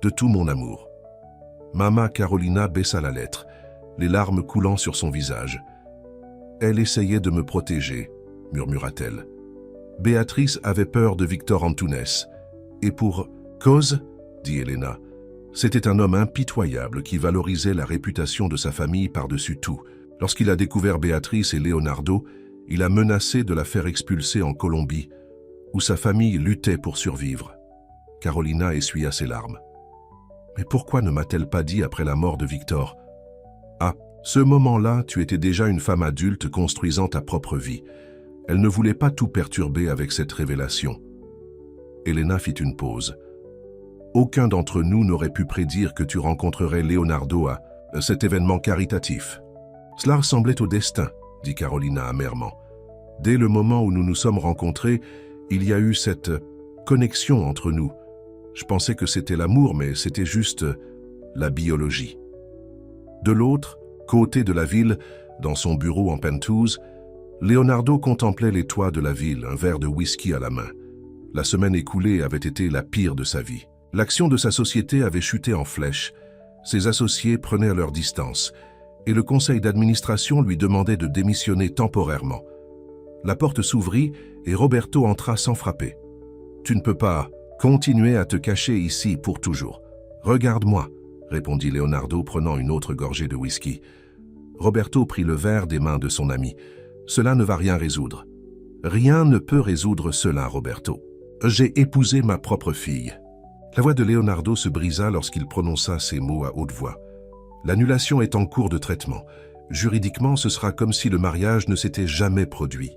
Speaker 1: de tout mon amour. Mama Carolina baissa la lettre, les larmes coulant sur son visage. Elle essayait de me protéger, murmura-t-elle. Béatrice avait peur de Victor Antunes. Et pour cause, dit Elena, c'était un homme impitoyable qui valorisait la réputation de sa famille par-dessus tout. Lorsqu'il a découvert Béatrice et Leonardo, il a menacé de la faire expulser en Colombie, où sa famille luttait pour survivre. Carolina essuya ses larmes. Mais pourquoi ne m'a-t-elle pas dit après la mort de Victor? Ah, ce moment-là, tu étais déjà une femme adulte construisant ta propre vie. Elle ne voulait pas tout perturber avec cette révélation. Elena fit une pause. Aucun d'entre nous n'aurait pu prédire que tu rencontrerais Leonardo à cet événement caritatif. Cela ressemblait au destin, dit Carolina amèrement. Dès le moment où nous nous sommes rencontrés, il y a eu cette connexion entre nous. Je pensais que c'était l'amour, mais c'était juste la biologie. De l'autre côté de la ville, dans son bureau en penthouse, Leonardo contemplait les toits de la ville, un verre de whisky à la main. La semaine écoulée avait été la pire de sa vie. L'action de sa société avait chuté en flèche. Ses associés prenaient leur distance, et le conseil d'administration lui demandait de démissionner temporairement. La porte s'ouvrit et Roberto entra sans frapper. « Tu ne peux pas continuer à te cacher ici pour toujours. Regarde-moi, » répondit Leonardo, prenant une autre gorgée de whisky. Roberto prit le verre des mains de son ami. « Cela ne va rien résoudre. »« Rien ne peut résoudre cela, Roberto. J'ai épousé ma propre fille. » La voix de Leonardo se brisa lorsqu'il prononça ces mots à haute voix. « L'annulation est en cours de traitement. Juridiquement, ce sera comme si le mariage ne s'était jamais produit. »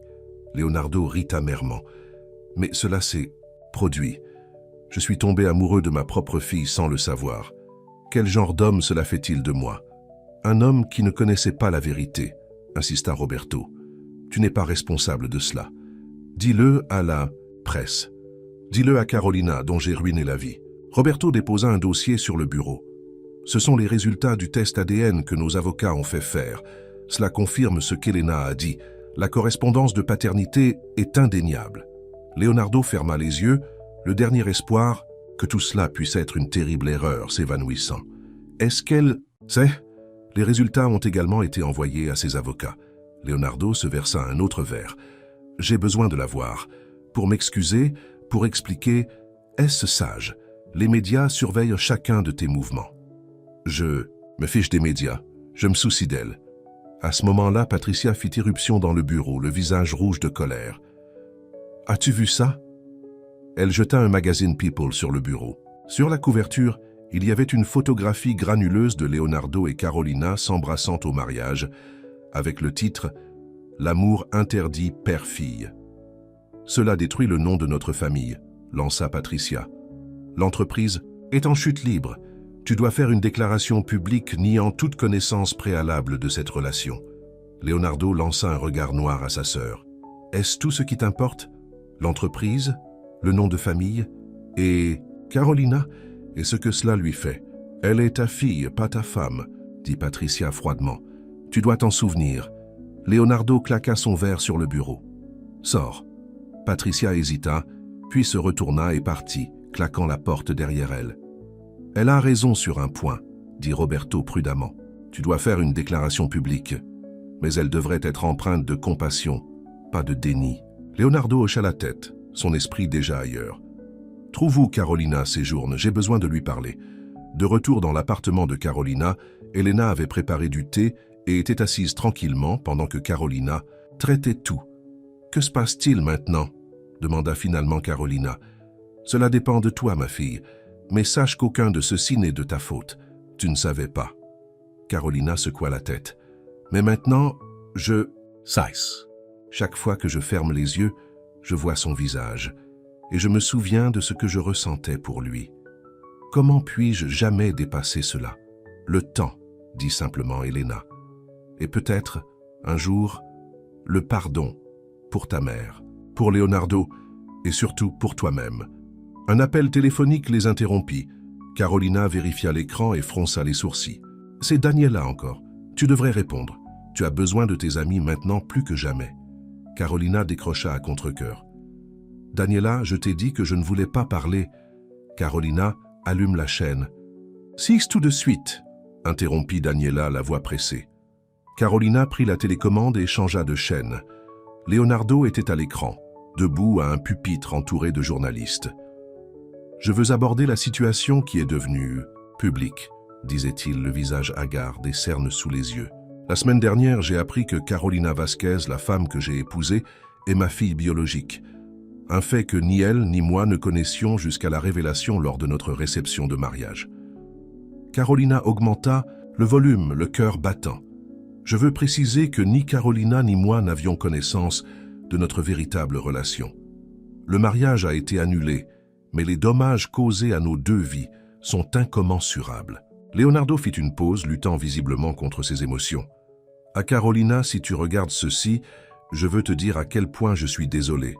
Speaker 1: Leonardo rit amèrement. « Mais cela s'est produit. Je suis tombé amoureux de ma propre fille sans le savoir. Quel genre d'homme cela fait-il de moi? Un homme qui ne connaissait pas la vérité, insista Roberto. Tu n'es pas responsable de cela. Dis-le à la presse. Dis-le à Carolina, dont j'ai ruiné la vie. Roberto déposa un dossier sur le bureau. Ce sont les résultats du test ADN que nos avocats ont fait faire. Cela confirme ce qu'Elena a dit. La correspondance de paternité est indéniable. Leonardo ferma les yeux, le dernier espoir que tout cela puisse être une terrible erreur s'évanouissant. Est-ce qu'elle sait? Les résultats ont également été envoyés à ses avocats. Leonardo se versa un autre verre. J'ai besoin de la voir. Pour m'excuser, pour expliquer, est-ce sage? Les médias surveillent chacun de tes mouvements. Je me fiche des médias. Je me soucie d'elle. À ce moment-là, Patricia fit irruption dans le bureau, le visage rouge de colère. As-tu vu ça? Elle jeta un magazine People sur le bureau. Sur la couverture, il y avait une photographie granuleuse de Leonardo et Carolina s'embrassant au mariage, avec le titre « L'amour interdit père-fille ». Cela détruit le nom de notre famille, lança Patricia. L'entreprise est en chute libre. Tu dois faire une déclaration publique niant toute connaissance préalable de cette relation. Leonardo lança un regard noir à sa sœur. Est-ce tout ce qui t'importe? L'entreprise? Le nom de famille? Et Carolina? Et ce que cela lui fait? Elle est ta fille, pas ta femme, dit Patricia froidement. Tu dois t'en souvenir. Leonardo claqua son verre sur le bureau. Sors. Patricia hésita, puis se retourna et partit, claquant la porte derrière elle. Elle a raison sur un point, dit Roberto prudemment. Tu dois faire une déclaration publique, mais elle devrait être empreinte de compassion, pas de déni. Leonardo hocha la tête, son esprit déjà ailleurs. Trouve où Carolina séjourne, j'ai besoin de lui parler. De retour dans l'appartement de Carolina, Elena avait préparé du thé et était assise tranquillement pendant que Carolina traitait tout. « Que se passe-t-il maintenant ?» demanda finalement Carolina. « Cela dépend de toi, ma fille, mais sache qu'aucun de ceci n'est de ta faute. Tu ne savais pas. » Carolina secoua la tête. « Mais maintenant, je... cesse. Chaque fois que je ferme les yeux, je vois son visage, et je me souviens de ce que je ressentais pour lui. Comment puis-je jamais dépasser cela? Le temps, dit simplement Elena. Et peut-être, un jour, le pardon pour ta mère, pour Leonardo, et surtout pour toi-même. » Un appel téléphonique les interrompit. Carolina vérifia l'écran et fronça les sourcils. « C'est Daniela encore. Tu devrais répondre. Tu as besoin de tes amis maintenant plus que jamais. » Carolina décrocha à contre-cœur. « Daniela, je t'ai dit que je ne voulais pas parler. » Carolina, allume la chaîne. « Cisse tout de suite !» interrompit Daniela, la voix pressée. Carolina prit la télécommande et changea de chaîne. Leonardo était à l'écran, debout à un pupitre entouré de journalistes. « Je veux aborder la situation qui est devenue publique, » disait-il, le visage hagard, des cernes sous les yeux. « La semaine dernière, j'ai appris que Carolina Vasquez, la femme que j'ai épousée, est ma fille biologique. Un fait que ni elle ni moi ne connaissions jusqu'à la révélation lors de notre réception de mariage. » Carolina augmenta le volume, le cœur battant. Je veux préciser que ni Carolina ni moi n'avions connaissance de notre véritable relation. Le mariage a été annulé, mais les dommages causés à nos deux vies sont incommensurables. Leonardo fit une pause, luttant visiblement contre ses émotions. À Carolina, si tu regardes ceci, je veux te dire à quel point je suis désolé.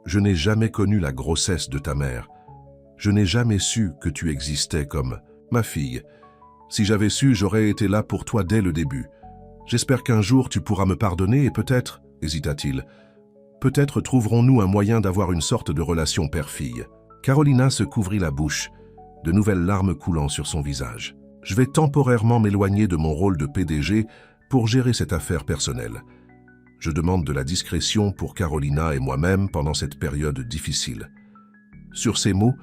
Speaker 1: Je n'ai jamais connu la grossesse de ta mère. Je n'ai jamais su que tu existais comme ma fille. Si j'avais su, j'aurais été là pour toi dès le début. J'espère qu'un jour tu pourras me pardonner et peut-être, hésita-t-il, peut-être trouverons-nous un moyen d'avoir une sorte de relation père-fille. Carolina se couvrit la bouche, de nouvelles larmes coulant sur son visage. Je vais temporairement m'éloigner de mon rôle de PDG pour gérer cette affaire personnelle. Je demande de la discrétion pour Carolina et moi-même pendant cette période difficile. Sur ces mots,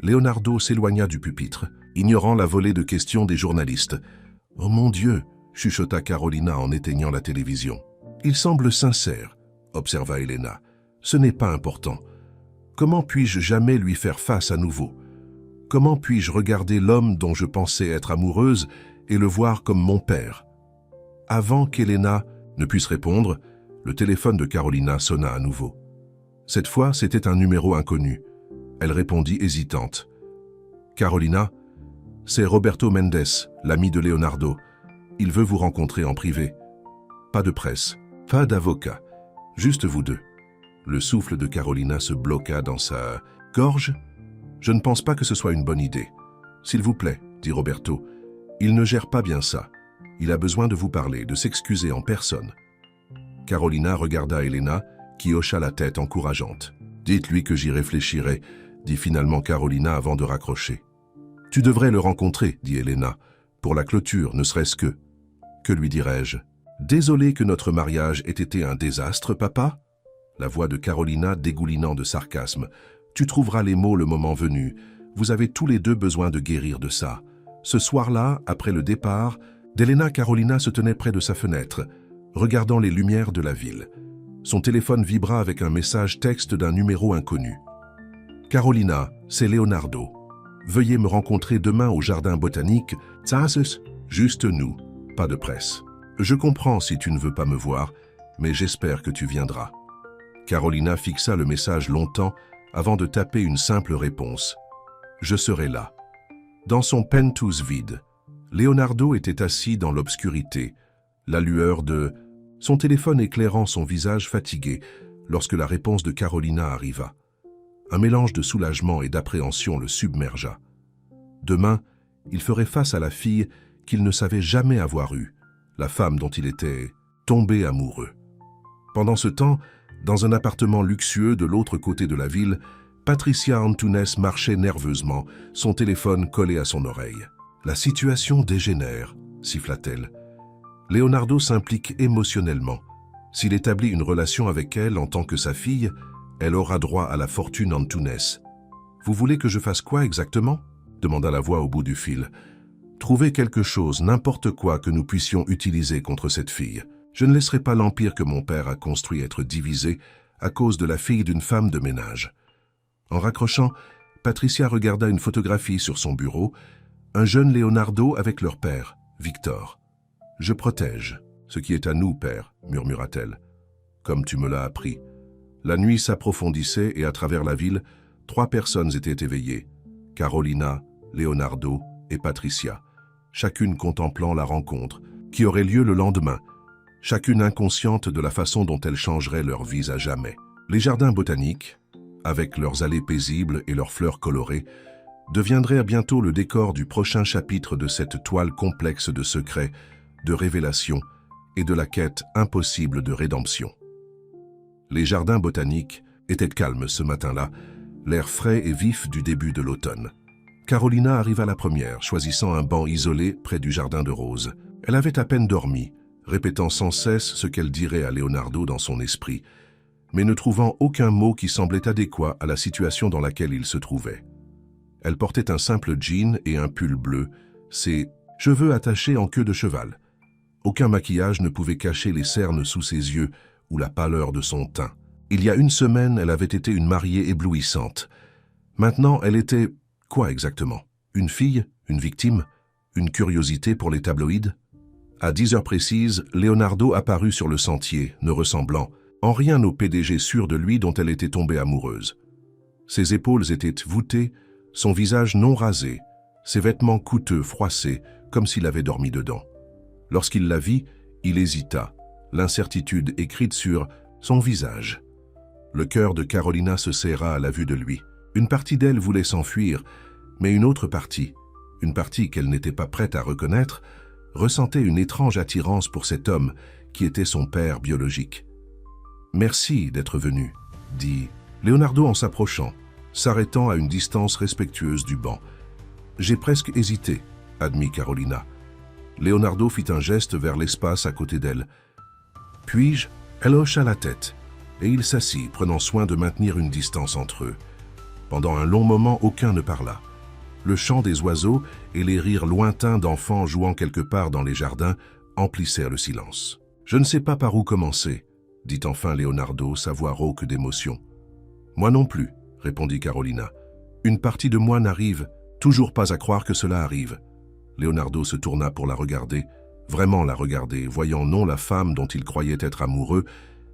Speaker 1: Leonardo s'éloigna du pupitre, ignorant la volée de questions des journalistes. « Oh mon Dieu !» chuchota Carolina en éteignant la télévision. « Il semble sincère, » observa Elena. « Ce n'est pas important. Comment puis-je jamais lui faire face à nouveau? Comment puis-je regarder l'homme dont je pensais être amoureuse et le voir comme mon père ?» Avant qu'Elena ne puisse répondre, le téléphone de Carolina sonna à nouveau. Cette fois, c'était un numéro inconnu. Elle répondit hésitante. « Carolina, c'est Roberto Mendes, l'ami de Leonardo. Il veut vous rencontrer en privé. Pas de presse, pas d'avocat, juste vous deux. » Le souffle de Carolina se bloqua dans sa gorge. « Je ne pense pas que ce soit une bonne idée. S'il vous plaît, dit Roberto, il ne gère pas bien ça. Il a besoin de vous parler, de s'excuser en personne. » Carolina regarda Elena, qui hocha la tête encourageante. « Dites-lui que j'y réfléchirai, dit finalement Carolina avant de raccrocher. « Tu devrais le rencontrer, dit Elena, pour la clôture, ne serait-ce que. » « Que lui dirais-je? Désolé que notre mariage ait été un désastre, papa ?» La voix de Carolina dégoulinant de sarcasme. « Tu trouveras les mots le moment venu. Vous avez tous les deux besoin de guérir de ça. » Ce soir-là, après le départ, d'Elena, Carolina se tenait près de sa fenêtre, regardant les lumières de la ville. Son téléphone vibra avec un message texte d'un numéro inconnu. « Carolina, c'est Leonardo. Veuillez me rencontrer demain au jardin botanique. Juste nous, pas de presse. Je comprends si tu ne veux pas me voir, mais j'espère que tu viendras. » Carolina fixa le message longtemps avant de taper une simple réponse. « Je serai là. » Dans son penthouse vide, Leonardo était assis dans l'obscurité, la lueur de son téléphone éclairant son visage fatigué lorsque la réponse de Carolina arriva. Un mélange de soulagement et d'appréhension le submergea. Demain, il ferait face à la fille qu'il ne savait jamais avoir eue, la femme dont il était tombé amoureux. Pendant ce temps, dans un appartement luxueux de l'autre côté de la ville, Patricia Antunes marchait nerveusement, son téléphone collé à son oreille. « La situation dégénère », siffla-t-elle. Leonardo s'implique émotionnellement. S'il établit une relation avec elle en tant que sa fille, elle aura droit à la fortune Antunes. « Vous voulez que je fasse quoi exactement ?» demanda la voix au bout du fil. « Trouvez quelque chose, n'importe quoi que nous puissions utiliser contre cette fille. Je ne laisserai pas l'empire que mon père a construit être divisé à cause de la fille d'une femme de ménage. » En raccrochant, Patricia regarda une photographie sur son bureau, un jeune Leonardo avec leur père, Victor. « Je protège ce qui est à nous, père, » murmura-t-elle. « Comme tu me l'as appris. » La nuit s'approfondissait et à travers la ville, 3 personnes étaient éveillées. Carolina, Leonardo et Patricia, chacune contemplant la rencontre, qui aurait lieu le lendemain, chacune inconsciente de la façon dont elles changeraient leur vie à jamais. Les jardins botaniques, avec leurs allées paisibles et leurs fleurs colorées, deviendraient bientôt le décor du prochain chapitre de cette toile complexe de secrets, de révélations et de la quête impossible de rédemption. Les jardins botaniques étaient calmes ce matin-là, l'air frais et vif du début de l'automne. Carolina arriva la première, choisissant un banc isolé près du jardin de roses. Elle avait à peine dormi, répétant sans cesse ce qu'elle dirait à Leonardo dans son esprit, mais ne trouvant aucun mot qui semblait adéquat à la situation dans laquelle il se trouvait. Elle portait un simple jean et un pull bleu, ses cheveux attachés en queue de cheval. Aucun maquillage ne pouvait cacher les cernes sous ses yeux ou la pâleur de son teint. Il y a une semaine, elle avait été une mariée éblouissante. Maintenant, elle était... quoi exactement? Une fille? Une victime? Une curiosité pour les tabloïds? À 10 heures précises, Leonardo apparut sur le sentier, ne ressemblant en rien au PDG sûr de lui dont elle était tombée amoureuse. Ses épaules étaient voûtées, son visage non rasé, ses vêtements coûteux, froissés, comme s'il avait dormi dedans. Lorsqu'il la vit, il hésita, l'incertitude écrite sur son visage. Le cœur de Carolina se serra à la vue de lui. Une partie d'elle voulait s'enfuir, mais une autre partie, une partie qu'elle n'était pas prête à reconnaître, ressentait une étrange attirance pour cet homme qui était son père biologique. « Merci d'être venu », dit Leonardo en s'approchant, s'arrêtant à une distance respectueuse du banc. « J'ai presque hésité », admit Carolina. Leonardo fit un geste vers l'espace à côté d'elle. « Puis-je » Elle hocha la tête, et il s'assit, prenant soin de maintenir une distance entre eux. Pendant un long moment, aucun ne parla. Le chant des oiseaux et les rires lointains d'enfants jouant quelque part dans les jardins emplissèrent le silence. « Je ne sais pas par où commencer », dit enfin Leonardo, sa voix rauque d'émotion. « Moi non plus », répondit Carolina. « Une partie de moi n'arrive toujours pas à croire que cela arrive. » Leonardo se tourna pour la regarder, vraiment la regarder, voyant non la femme dont il croyait être amoureux,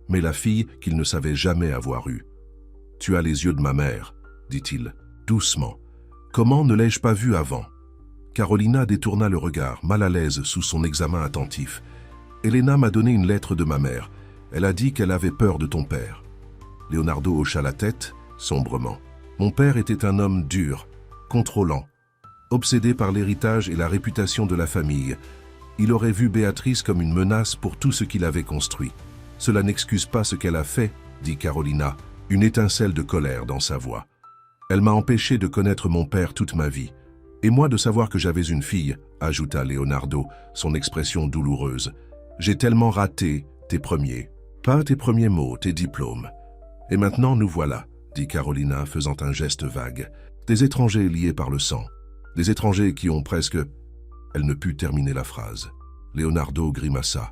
Speaker 1: mais la fille qu'il ne savait jamais avoir eue. « Tu as les yeux de ma mère », dit-il, doucement. « Comment ne l'ai-je pas vue avant ?» Carolina détourna le regard, mal à l'aise sous son examen attentif. « Elena m'a donné une lettre de ma mère. Elle a dit qu'elle avait peur de ton père. » Leonardo hocha la tête, sombrement. Mon père était un homme dur, contrôlant, obsédé par l'héritage et la réputation de la famille. Il aurait vu Béatrice comme une menace pour tout ce qu'il avait construit. Cela n'excuse pas ce qu'elle a fait, dit Carolina, une étincelle de colère dans sa voix. Elle m'a empêché de connaître mon père toute ma vie. Et moi de savoir que j'avais une fille, ajouta Leonardo, son expression douloureuse. J'ai tellement raté tes premiers. Pas tes premiers mots, tes diplômes. Et maintenant nous voilà, dit Carolina, faisant un geste vague. Des étrangers liés par le sang. Des étrangers qui ont presque... Elle ne put terminer la phrase. Leonardo grimaça.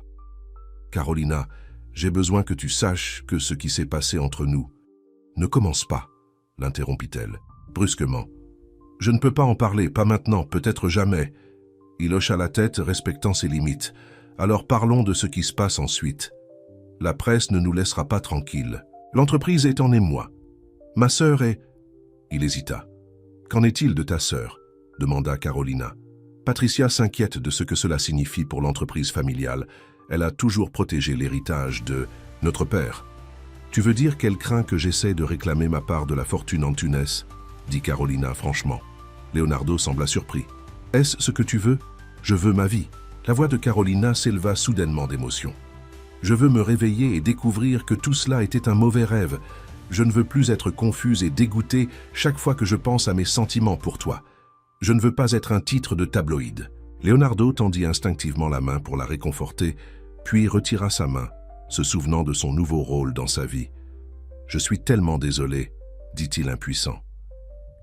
Speaker 1: Carolina, j'ai besoin que tu saches que ce qui s'est passé entre nous. Ne commence pas, l'interrompit-elle, brusquement. Je ne peux pas en parler, pas maintenant, peut-être jamais. Il hocha la tête, respectant ses limites. Alors parlons de ce qui se passe ensuite. La presse ne nous laissera pas tranquilles. L'entreprise est en émoi. Ma sœur est... Il hésita. Qu'en est-il de ta sœur? Demanda Carolina. Patricia s'inquiète de ce que cela signifie pour l'entreprise familiale. Elle a toujours protégé l'héritage de notre père. Tu veux dire qu'elle craint que j'essaie de réclamer ma part de la fortune Antunes? Dit Carolina franchement. Leonardo sembla surpris. Est-ce ce que tu veux? Je veux ma vie. La voix de Carolina s'éleva soudainement d'émotion. Je veux me réveiller et découvrir que tout cela était un mauvais rêve. Je ne veux plus être confuse et dégoûtée chaque fois que je pense à mes sentiments pour toi. Je ne veux pas être un titre de tabloïd. Leonardo tendit instinctivement la main pour la réconforter, puis retira sa main, se souvenant de son nouveau rôle dans sa vie. « Je suis tellement désolé, » dit-il impuissant.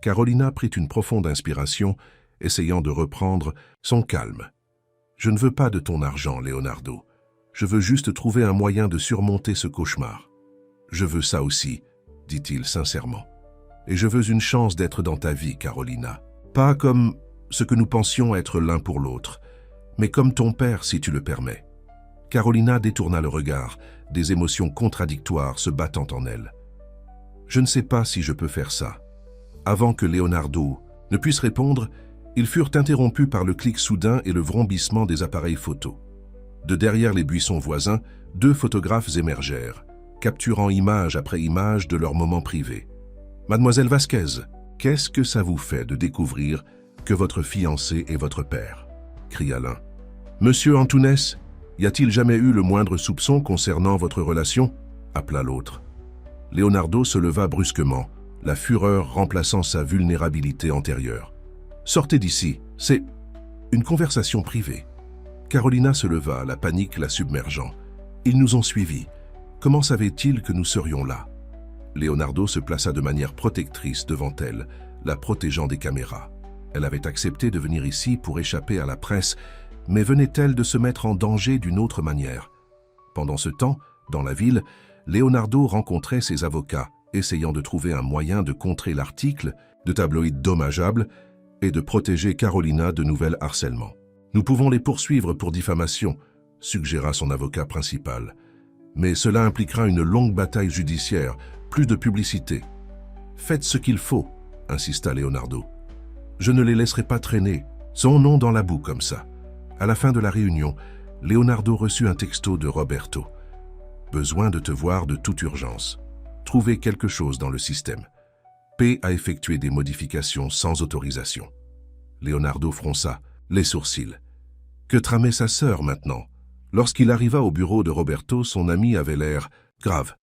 Speaker 1: Carolina prit une profonde inspiration, essayant de reprendre son calme. « Je ne veux pas de ton argent, Leonardo. Je veux juste trouver un moyen de surmonter ce cauchemar. Je veux ça aussi, » dit-il sincèrement. « Et je veux une chance d'être dans ta vie, Carolina. Pas comme ce que nous pensions être l'un pour l'autre, mais comme ton père, si tu le permets. » Carolina détourna le regard, des émotions contradictoires se battant en elle. « Je ne sais pas si je peux faire ça. » Avant que Leonardo ne puisse répondre, ils furent interrompus par le clic soudain et le vrombissement des appareils photo. De derrière les buissons voisins, deux photographes émergèrent, capturant image après image de leur moment privé. « Mademoiselle Vasquez, qu'est-ce que ça vous fait de découvrir que votre fiancé est votre père ?» cria l'un. « Monsieur Antunes, y a-t-il jamais eu le moindre soupçon concernant votre relation ?» appela l'autre. Leonardo se leva brusquement, la fureur remplaçant sa vulnérabilité antérieure. « Sortez d'ici, c'est une conversation privée. » Carolina se leva, la panique la submergeant. « Ils nous ont suivis. Comment savaient-ils que nous serions là ?» Leonardo se plaça de manière protectrice devant elle, la protégeant des caméras. Elle avait accepté de venir ici pour échapper à la presse, mais venait-elle de se mettre en danger d'une autre manière? Pendant ce temps, dans la ville, Leonardo rencontrait ses avocats, essayant de trouver un moyen de contrer l'article, de tabloïd dommageable, et de protéger Carolina de nouveaux harcèlements. « Nous pouvons les poursuivre pour diffamation », suggéra son avocat principal. « Mais cela impliquera une longue bataille judiciaire, plus de publicité. »« Faites ce qu'il faut », insista Leonardo. « Je ne les laisserai pas traîner, son nom dans la boue comme ça. » À la fin de la réunion, Leonardo reçut un texto de Roberto. « Besoin de te voir de toute urgence. Trouver quelque chose dans le système. P a effectué des modifications sans autorisation. » Leonardo fronça les sourcils. Que tramait sa sœur maintenant? Lorsqu'il arriva au bureau de Roberto, son ami avait l'air grave.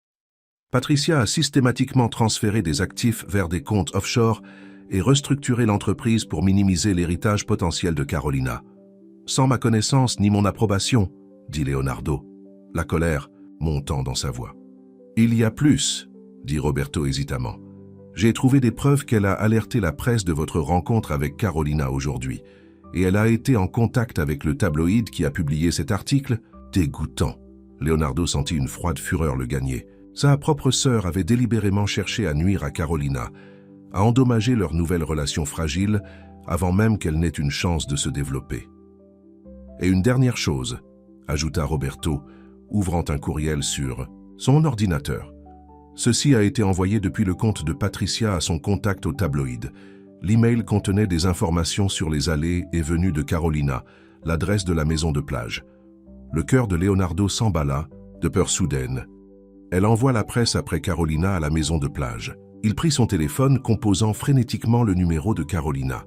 Speaker 1: Patricia a systématiquement transféré des actifs vers des comptes offshore et restructuré l'entreprise pour minimiser l'héritage potentiel de Carolina. Sans ma connaissance ni mon approbation, dit Leonardo, la colère montant dans sa voix. Il y a plus, dit Roberto hésitamment. J'ai trouvé des preuves qu'elle a alerté la presse de votre rencontre avec Carolina aujourd'hui, et elle a été en contact avec le tabloïd qui a publié cet article. Dégoûtant. Leonardo sentit une froide fureur le gagner. Sa propre sœur avait délibérément cherché à nuire à Carolina, à endommager leur nouvelle relation fragile avant même qu'elle n'ait une chance de se développer. Et une dernière chose, ajouta Roberto, ouvrant un courriel sur son ordinateur. Ceci a été envoyé depuis le compte de Patricia à son contact au tabloïd. L'email contenait des informations sur les allées et venues de Carolina, l'adresse de la maison de plage. Le cœur de Leonardo s'emballa, de peur soudaine. Elle envoie la presse après Carolina à la maison de plage. Il prit son téléphone, composant frénétiquement le numéro de Carolina.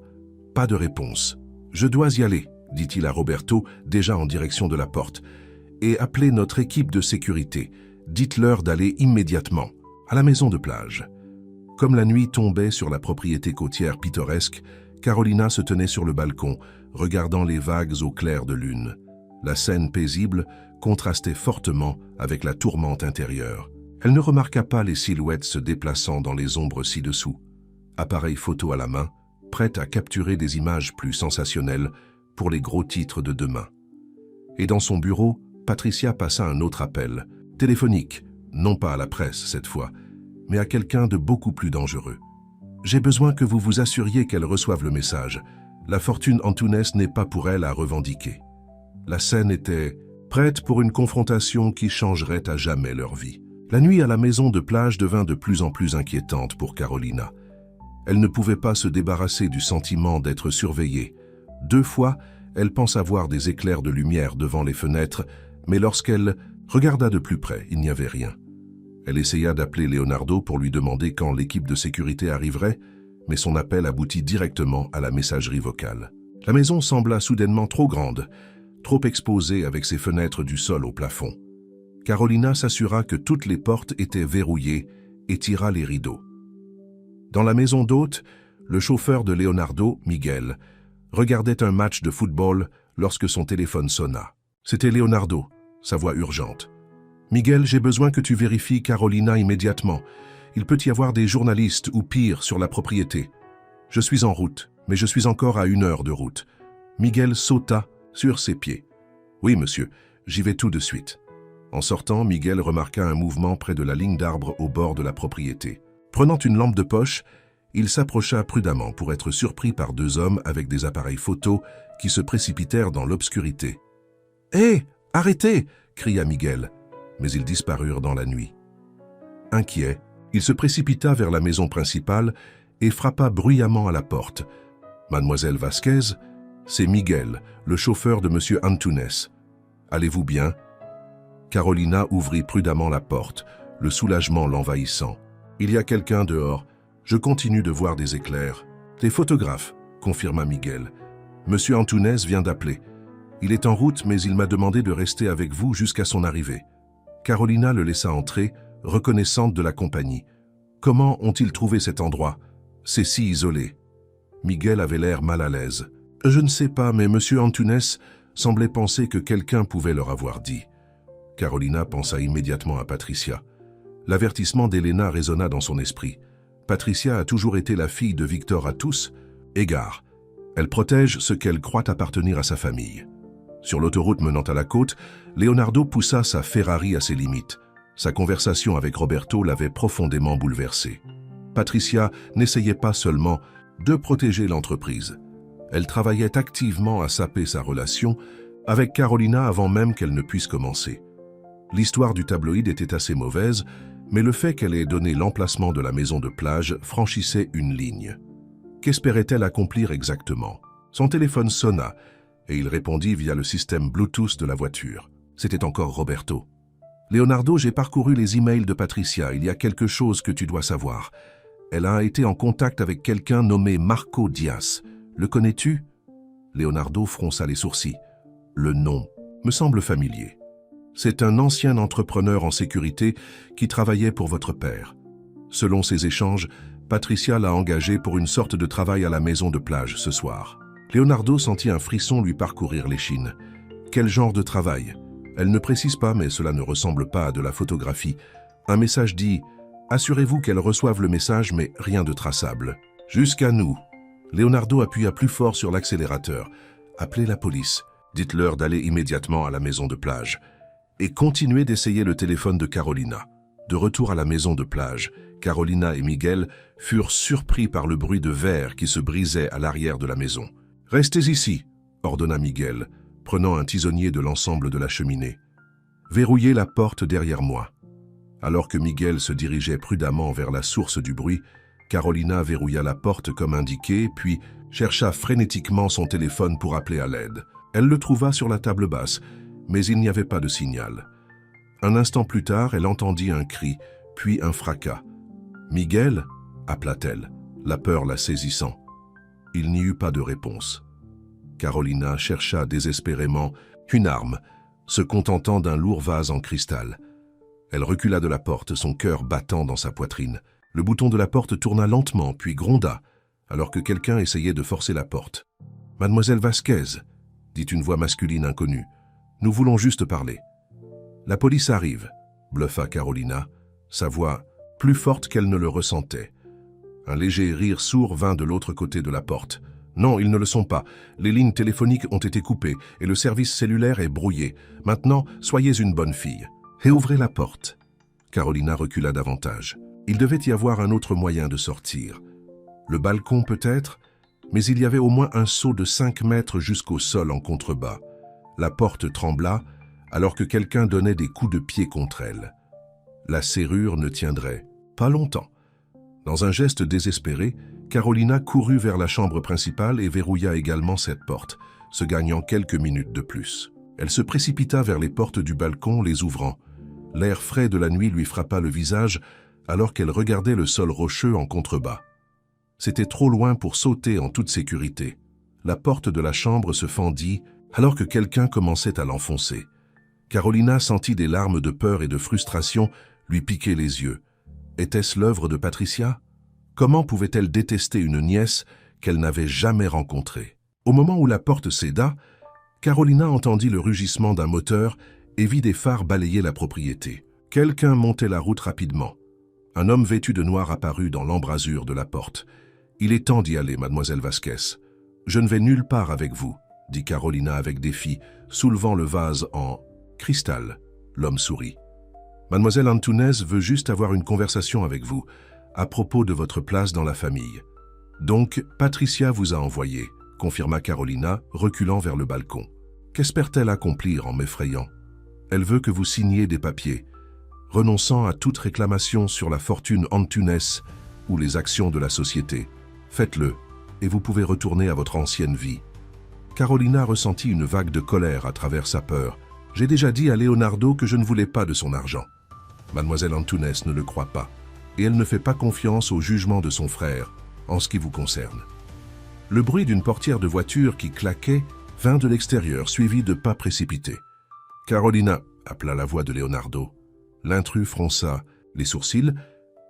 Speaker 1: Pas de réponse. « Je dois y aller », dit-il à Roberto, déjà en direction de la porte. « Et appelez notre équipe de sécurité. Dites-leur d'aller immédiatement à la maison de plage. » Comme la nuit tombait sur la propriété côtière pittoresque, Carolina se tenait sur le balcon, regardant les vagues au clair de lune. La scène paisible contrastait fortement avec la tourmente intérieure. Elle ne remarqua pas les silhouettes se déplaçant dans les ombres ci-dessous. Appareil photo à la main, prête à capturer des images plus sensationnelles pour les gros titres de demain. Et dans son bureau, Patricia passa un autre appel, téléphonique, non pas à la presse cette fois, mais à quelqu'un de beaucoup plus dangereux. « J'ai besoin que vous vous assuriez qu'elle reçoive le message. La fortune Antunes n'est pas pour elle à revendiquer. » La scène était prête pour une confrontation qui changerait à jamais leur vie. La nuit à la maison de plage devint de plus en plus inquiétante pour Carolina. Elle ne pouvait pas se débarrasser du sentiment d'être surveillée. 2 fois, elle pensa voir des éclairs de lumière devant les fenêtres, mais lorsqu'elle regarda de plus près, il n'y avait rien. Elle essaya d'appeler Leonardo pour lui demander quand l'équipe de sécurité arriverait, mais son appel aboutit directement à la messagerie vocale. La maison sembla soudainement trop grande, trop exposée avec ses fenêtres du sol au plafond. Carolina s'assura que toutes les portes étaient verrouillées et tira les rideaux. Dans la maison d'hôte, le chauffeur de Leonardo, Miguel, regardait un match de football lorsque son téléphone sonna. C'était Leonardo, sa voix urgente. « Miguel, j'ai besoin que tu vérifies Carolina immédiatement. Il peut y avoir des journalistes ou pire sur la propriété. Je suis en route, mais je suis encore à 1 heure de route. » Miguel sauta sur ses pieds. « Oui, monsieur, j'y vais tout de suite. » En sortant, Miguel remarqua un mouvement près de la ligne d'arbres au bord de la propriété. Prenant une lampe de poche, il s'approcha prudemment pour être surpris par 2 hommes avec des appareils photo qui se précipitèrent dans l'obscurité. « Hé, arrêtez !» cria Miguel, mais ils disparurent dans la nuit. Inquiet, il se précipita vers la maison principale et frappa bruyamment à la porte. « Mademoiselle Vasquez, c'est Miguel, le chauffeur de Monsieur Antunes. Allez-vous bien ?» Carolina ouvrit prudemment la porte, le soulagement l'envahissant. « Il y a quelqu'un dehors. Je continue de voir des éclairs. »« Des photographes, » confirma Miguel. « Monsieur Antunes vient d'appeler. Il est en route, mais il m'a demandé de rester avec vous jusqu'à son arrivée. » Carolina le laissa entrer, reconnaissante de la compagnie. « Comment ont-ils trouvé cet endroit? C'est si isolé. » Miguel avait l'air mal à l'aise. « Je ne sais pas, mais Monsieur Antunes semblait penser que quelqu'un pouvait leur avoir dit. » Carolina pensa immédiatement à Patricia. L'avertissement d'Elena résonna dans son esprit. Patricia a toujours été la fille de Victor à tous, égard. Elle protège ce qu'elle croit appartenir à sa famille. Sur l'autoroute menant à la côte, Leonardo poussa sa Ferrari à ses limites. Sa conversation avec Roberto l'avait profondément bouleversé. Patricia n'essayait pas seulement de protéger l'entreprise. Elle travaillait activement à saper sa relation avec Carolina avant même qu'elle ne puisse commencer. L'histoire du tabloïd était assez mauvaise, mais le fait qu'elle ait donné l'emplacement de la maison de plage franchissait une ligne. Qu'espérait-elle accomplir exactement? Son téléphone sonna, et il répondit via le système Bluetooth de la voiture. C'était encore Roberto. « Leonardo, j'ai parcouru les emails de Patricia. Il y a quelque chose que tu dois savoir. Elle a été en contact avec quelqu'un nommé Marco Diaz. Le connais-tu » Leonardo fronça les sourcils. « Le nom me semble familier. C'est un ancien entrepreneur en sécurité qui travaillait pour votre père. Selon ces échanges, Patricia l'a engagé pour une sorte de travail à la maison de plage ce soir. » Leonardo sentit un frisson lui parcourir l'échine. Quel genre de travail? Elle ne précise pas, mais cela ne ressemble pas à de la photographie. Un message dit « Assurez-vous qu'elle reçoive le message, mais rien de traçable. » Jusqu'à nous. Leonardo appuya plus fort sur l'accélérateur. « Appelez la police. Dites-leur d'aller immédiatement à la maison de plage. » Et continuez d'essayer le téléphone de Carolina. De retour à la maison de plage, Carolina et Miguel furent surpris par le bruit de verre qui se brisait à l'arrière de la maison. « Restez ici, » ordonna Miguel, prenant un tisonnier de l'ensemble de la cheminée. « Verrouillez la porte derrière moi. » Alors que Miguel se dirigeait prudemment vers la source du bruit, Carolina verrouilla la porte comme indiqué, puis chercha frénétiquement son téléphone pour appeler à l'aide. Elle le trouva sur la table basse, mais il n'y avait pas de signal. Un instant plus tard, elle entendit un cri, puis un fracas. « Miguel » appela-t-elle, la peur la saisissant. Il n'y eut pas de réponse. Carolina chercha désespérément une arme, se contentant d'un lourd vase en cristal. Elle recula de la porte, son cœur battant dans sa poitrine. Le bouton de la porte tourna lentement, puis gronda, alors que quelqu'un essayait de forcer la porte. « Mademoiselle Vasquez » dit une voix masculine inconnue. « Nous voulons juste parler. »« La police arrive » bluffa Carolina, sa voix plus forte qu'elle ne le ressentait. Un léger rire sourd vint de l'autre côté de la porte. « Non, ils ne le sont pas. Les lignes téléphoniques ont été coupées et le service cellulaire est brouillé. Maintenant, soyez une bonne fille. Et ouvrez la porte. » Carolina recula davantage. Il devait y avoir un autre moyen de sortir. Le balcon peut-être, mais il y avait au moins un saut de 5 mètres jusqu'au sol en contrebas. La porte trembla alors que quelqu'un donnait des coups de pied contre elle. La serrure ne tiendrait pas longtemps. Dans un geste désespéré, Carolina courut vers la chambre principale et verrouilla également cette porte, se gagnant quelques minutes de plus. Elle se précipita vers les portes du balcon, les ouvrant. L'air frais de la nuit lui frappa le visage alors qu'elle regardait le sol rocheux en contrebas. C'était trop loin pour sauter en toute sécurité. La porte de la chambre se fendit alors que quelqu'un commençait à l'enfoncer. Carolina sentit des larmes de peur et de frustration lui piquer les yeux. Était-ce l'œuvre de Patricia? Comment pouvait-elle détester une nièce qu'elle n'avait jamais rencontrée? Au moment où la porte céda, Carolina entendit le rugissement d'un moteur et vit des phares balayer la propriété. Quelqu'un montait la route rapidement. Un homme vêtu de noir apparut dans l'embrasure de la porte. « Il est temps d'y aller, mademoiselle Vasquez. »« Je ne vais nulle part avec vous, » dit Carolina avec défi, soulevant le vase en cristal. L'homme sourit. « Mademoiselle Antunes veut juste avoir une conversation avec vous, à propos de votre place dans la famille. »« Donc, Patricia vous a envoyé, » confirma Carolina, reculant vers le balcon. « Qu'espère-t-elle accomplir en m'effrayant? Elle veut que vous signiez des papiers, renonçant à toute réclamation sur la fortune Antunes ou les actions de la société. Faites-le, et vous pouvez retourner à votre ancienne vie. » Carolina ressentit une vague de colère à travers sa peur. « J'ai déjà dit à Leonardo que je ne voulais pas de son argent. Mademoiselle Antunes ne le croit pas, et elle ne fait pas confiance au jugement de son frère en ce qui vous concerne. » Le bruit d'une portière de voiture qui claquait vint de l'extérieur, suivi de pas précipités. « Carolina » appela la voix de Leonardo. L'intrus fronça les sourcils,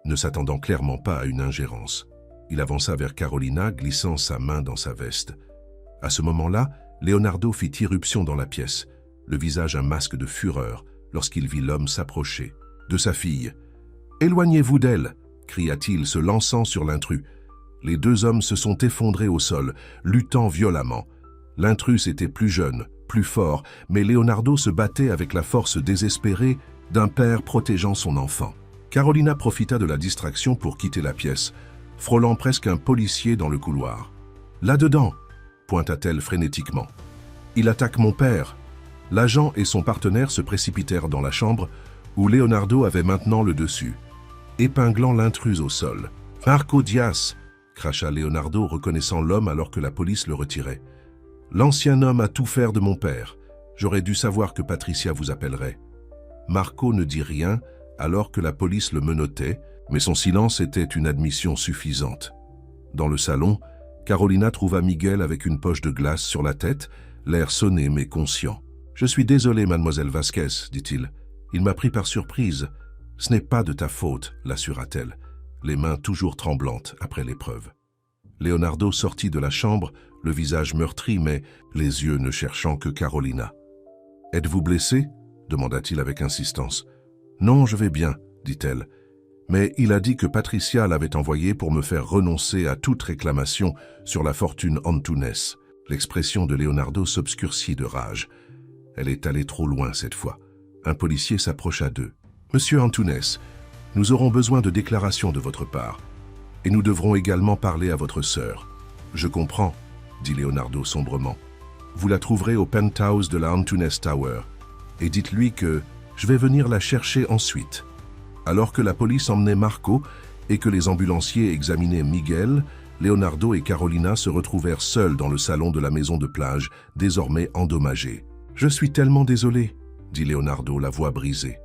Speaker 1: ne s'attendant clairement pas à une ingérence. Il avança vers Carolina, glissant sa main dans sa veste. À ce moment-là, Leonardo fit irruption dans la pièce, le visage un masque de fureur, lorsqu'il vit l'homme s'approcher. De sa fille. « Éloignez-vous d'elle !» cria-t-il, se lançant sur l'intrus. Les deux hommes se sont effondrés au sol, luttant violemment. L'intrus était plus jeune, plus fort, mais Leonardo se battait avec la force désespérée d'un père protégeant son enfant. Carolina profita de la distraction pour quitter la pièce, frôlant presque un policier dans le couloir. « Là-dedans !» pointa-t-elle frénétiquement. « Il attaque mon père !» L'agent et son partenaire se précipitèrent dans la chambre où Leonardo avait maintenant le dessus, épinglant l'intruse au sol. « Marco Diaz !» cracha Leonardo, reconnaissant l'homme alors que la police le retirait. « L'ancien homme a tout fait de mon père. J'aurais dû savoir que Patricia vous appellerait. » Marco ne dit rien alors que la police le menottait, mais son silence était une admission suffisante. Dans le salon, Carolina trouva Miguel avec une poche de glace sur la tête, l'air sonné mais conscient. « Je suis désolé, mademoiselle Vasquez, dit-il. Il m'a pris par surprise. Ce n'est pas de ta faute, l'assura-t-elle, les mains toujours tremblantes après l'épreuve. Leonardo sortit de la chambre, le visage meurtri, mais les yeux ne cherchant que Carolina. « Êtes-vous blessé ?» demanda-t-il avec insistance. « Non, je vais bien, dit-elle. Mais il a dit que Patricia l'avait envoyé pour me faire renoncer à toute réclamation sur la fortune Antunes. » L'expression de Leonardo s'obscurcit de rage. Elle est allée trop loin cette fois. Un policier s'approcha d'eux. « Monsieur Antunes, nous aurons besoin de déclarations de votre part. Et nous devrons également parler à votre sœur. »« Je comprends, » dit Leonardo sombrement. « Vous la trouverez au penthouse de la Antunes Tower. Et dites-lui que je vais venir la chercher ensuite. » Alors que la police emmenait Marco et que les ambulanciers examinaient Miguel, Leonardo et Carolina se retrouvèrent seuls dans le salon de la maison de plage, désormais endommagée. « Je suis tellement désolé, » dit Leonardo, la voix brisée.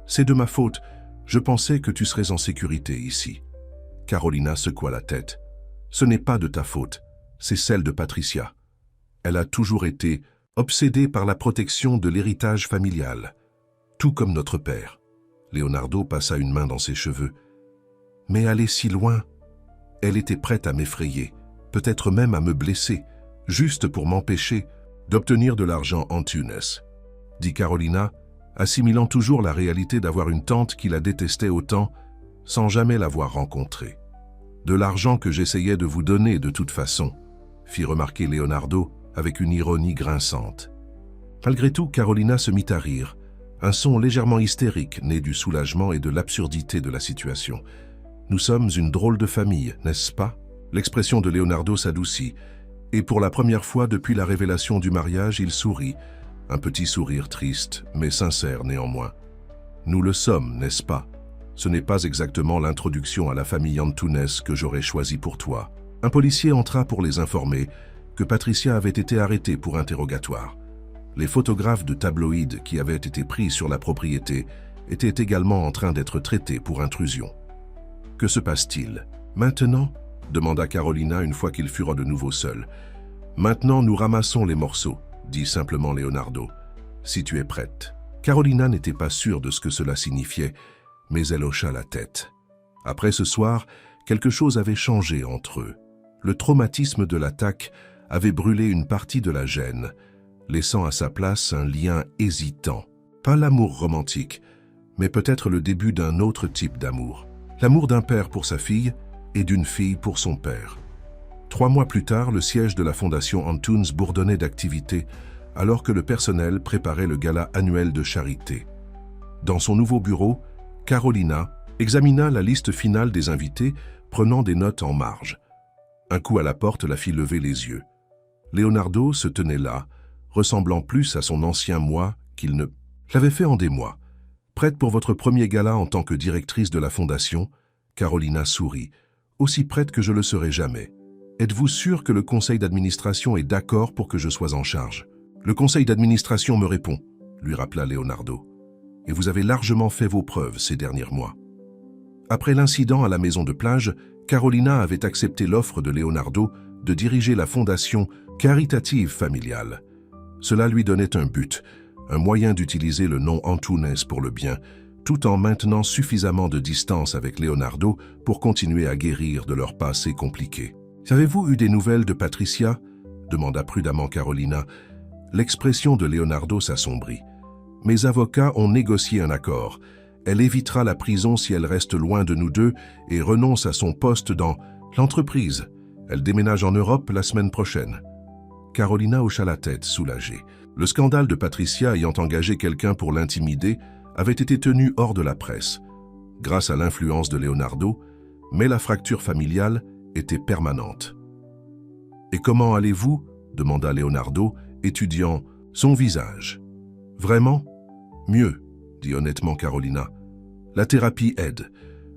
Speaker 1: C'est de ma faute. Je pensais que tu serais en sécurité ici. Carolina secoua la tête. Ce n'est pas de ta faute, c'est celle de Patricia. Elle a toujours été obsédée par la protection de l'héritage familial, tout comme notre père. Leonardo passa une main dans ses cheveux. Mais aller si loin, elle était prête à m'effrayer, peut-être même à me blesser, juste pour m'empêcher d'obtenir de l'argent en Tunes, dit Carolina, assimilant toujours la réalité d'avoir une tante qui la détestait autant sans jamais l'avoir rencontrée. De l'argent que j'essayais de vous donner de toute façon, fit remarquer Leonardo avec une ironie grinçante. Malgré tout, Carolina se mit à rire, un son légèrement hystérique né du soulagement et de l'absurdité de la situation. Nous sommes une drôle de famille, n'est-ce pas? L'expression de Leonardo s'adoucit, et pour la première fois depuis la révélation du mariage, il sourit, un petit sourire triste, mais sincère néanmoins. Nous le sommes, n'est-ce pas? Ce n'est pas exactement l'introduction à la famille Antunes que j'aurais choisie pour toi. Un policier entra pour les informer que Patricia avait été arrêtée pour interrogatoire. Les photographes de tabloïds qui avaient été pris sur la propriété étaient également en train d'être traités pour intrusion. Que se passe-t-il? Maintenant? Demanda Carolina une fois qu'ils furent de nouveau seuls. Maintenant, nous ramassons les morceaux, dit simplement Leonardo. Si tu es prête. Carolina n'était pas sûre de ce que cela signifiait, mais elle hocha la tête. Après ce soir, quelque chose avait changé entre eux. Le traumatisme de l'attaque avait brûlé une partie de la gêne, laissant à sa place un lien hésitant. Pas l'amour romantique, mais peut-être le début d'un autre type d'amour. L'amour d'un père pour sa fille et d'une fille pour son père. 3 mois plus tard, le siège de la Fondation Antunes bourdonnait d'activité, alors que le personnel préparait le gala annuel de charité. Dans son nouveau bureau, Carolina examina la liste finale des invités, prenant des notes en marge. Un coup à la porte la fit lever les yeux. Leonardo se tenait là, ressemblant plus à son ancien moi qu'il ne l'avait fait en des mois. Prête pour votre premier gala en tant que directrice de la Fondation? Carolina sourit. Aussi prête que je le serai jamais. Êtes-vous sûr que le conseil d'administration est d'accord pour que je sois en charge? Le conseil d'administration me répond, lui rappela Leonardo. Et vous avez largement fait vos preuves ces derniers mois. Après l'incident à la maison de plage, Carolina avait accepté l'offre de Leonardo de diriger la fondation caritative familiale. Cela lui donnait un but, un moyen d'utiliser le nom Antunes pour le bien, tout en maintenant suffisamment de distance avec Leonardo pour continuer à guérir de leur passé compliqué. « Avez-vous eu des nouvelles de Patricia ?» demanda prudemment Carolina. L'expression de Leonardo s'assombrit. « Mes avocats ont négocié un accord. Elle évitera la prison si elle reste loin de nous deux et renonce à son poste dans l'entreprise. Elle déménage en Europe la semaine prochaine. » Carolina hocha la tête, soulagée. Le scandale de Patricia ayant engagé quelqu'un pour l'intimider avait été tenu hors de la presse, grâce à l'influence de Leonardo, mais la fracture familiale était permanente. « Et comment allez-vous » demanda Leonardo, étudiant son visage. « Vraiment ? Mieux, dit honnêtement Carolina. La thérapie aide.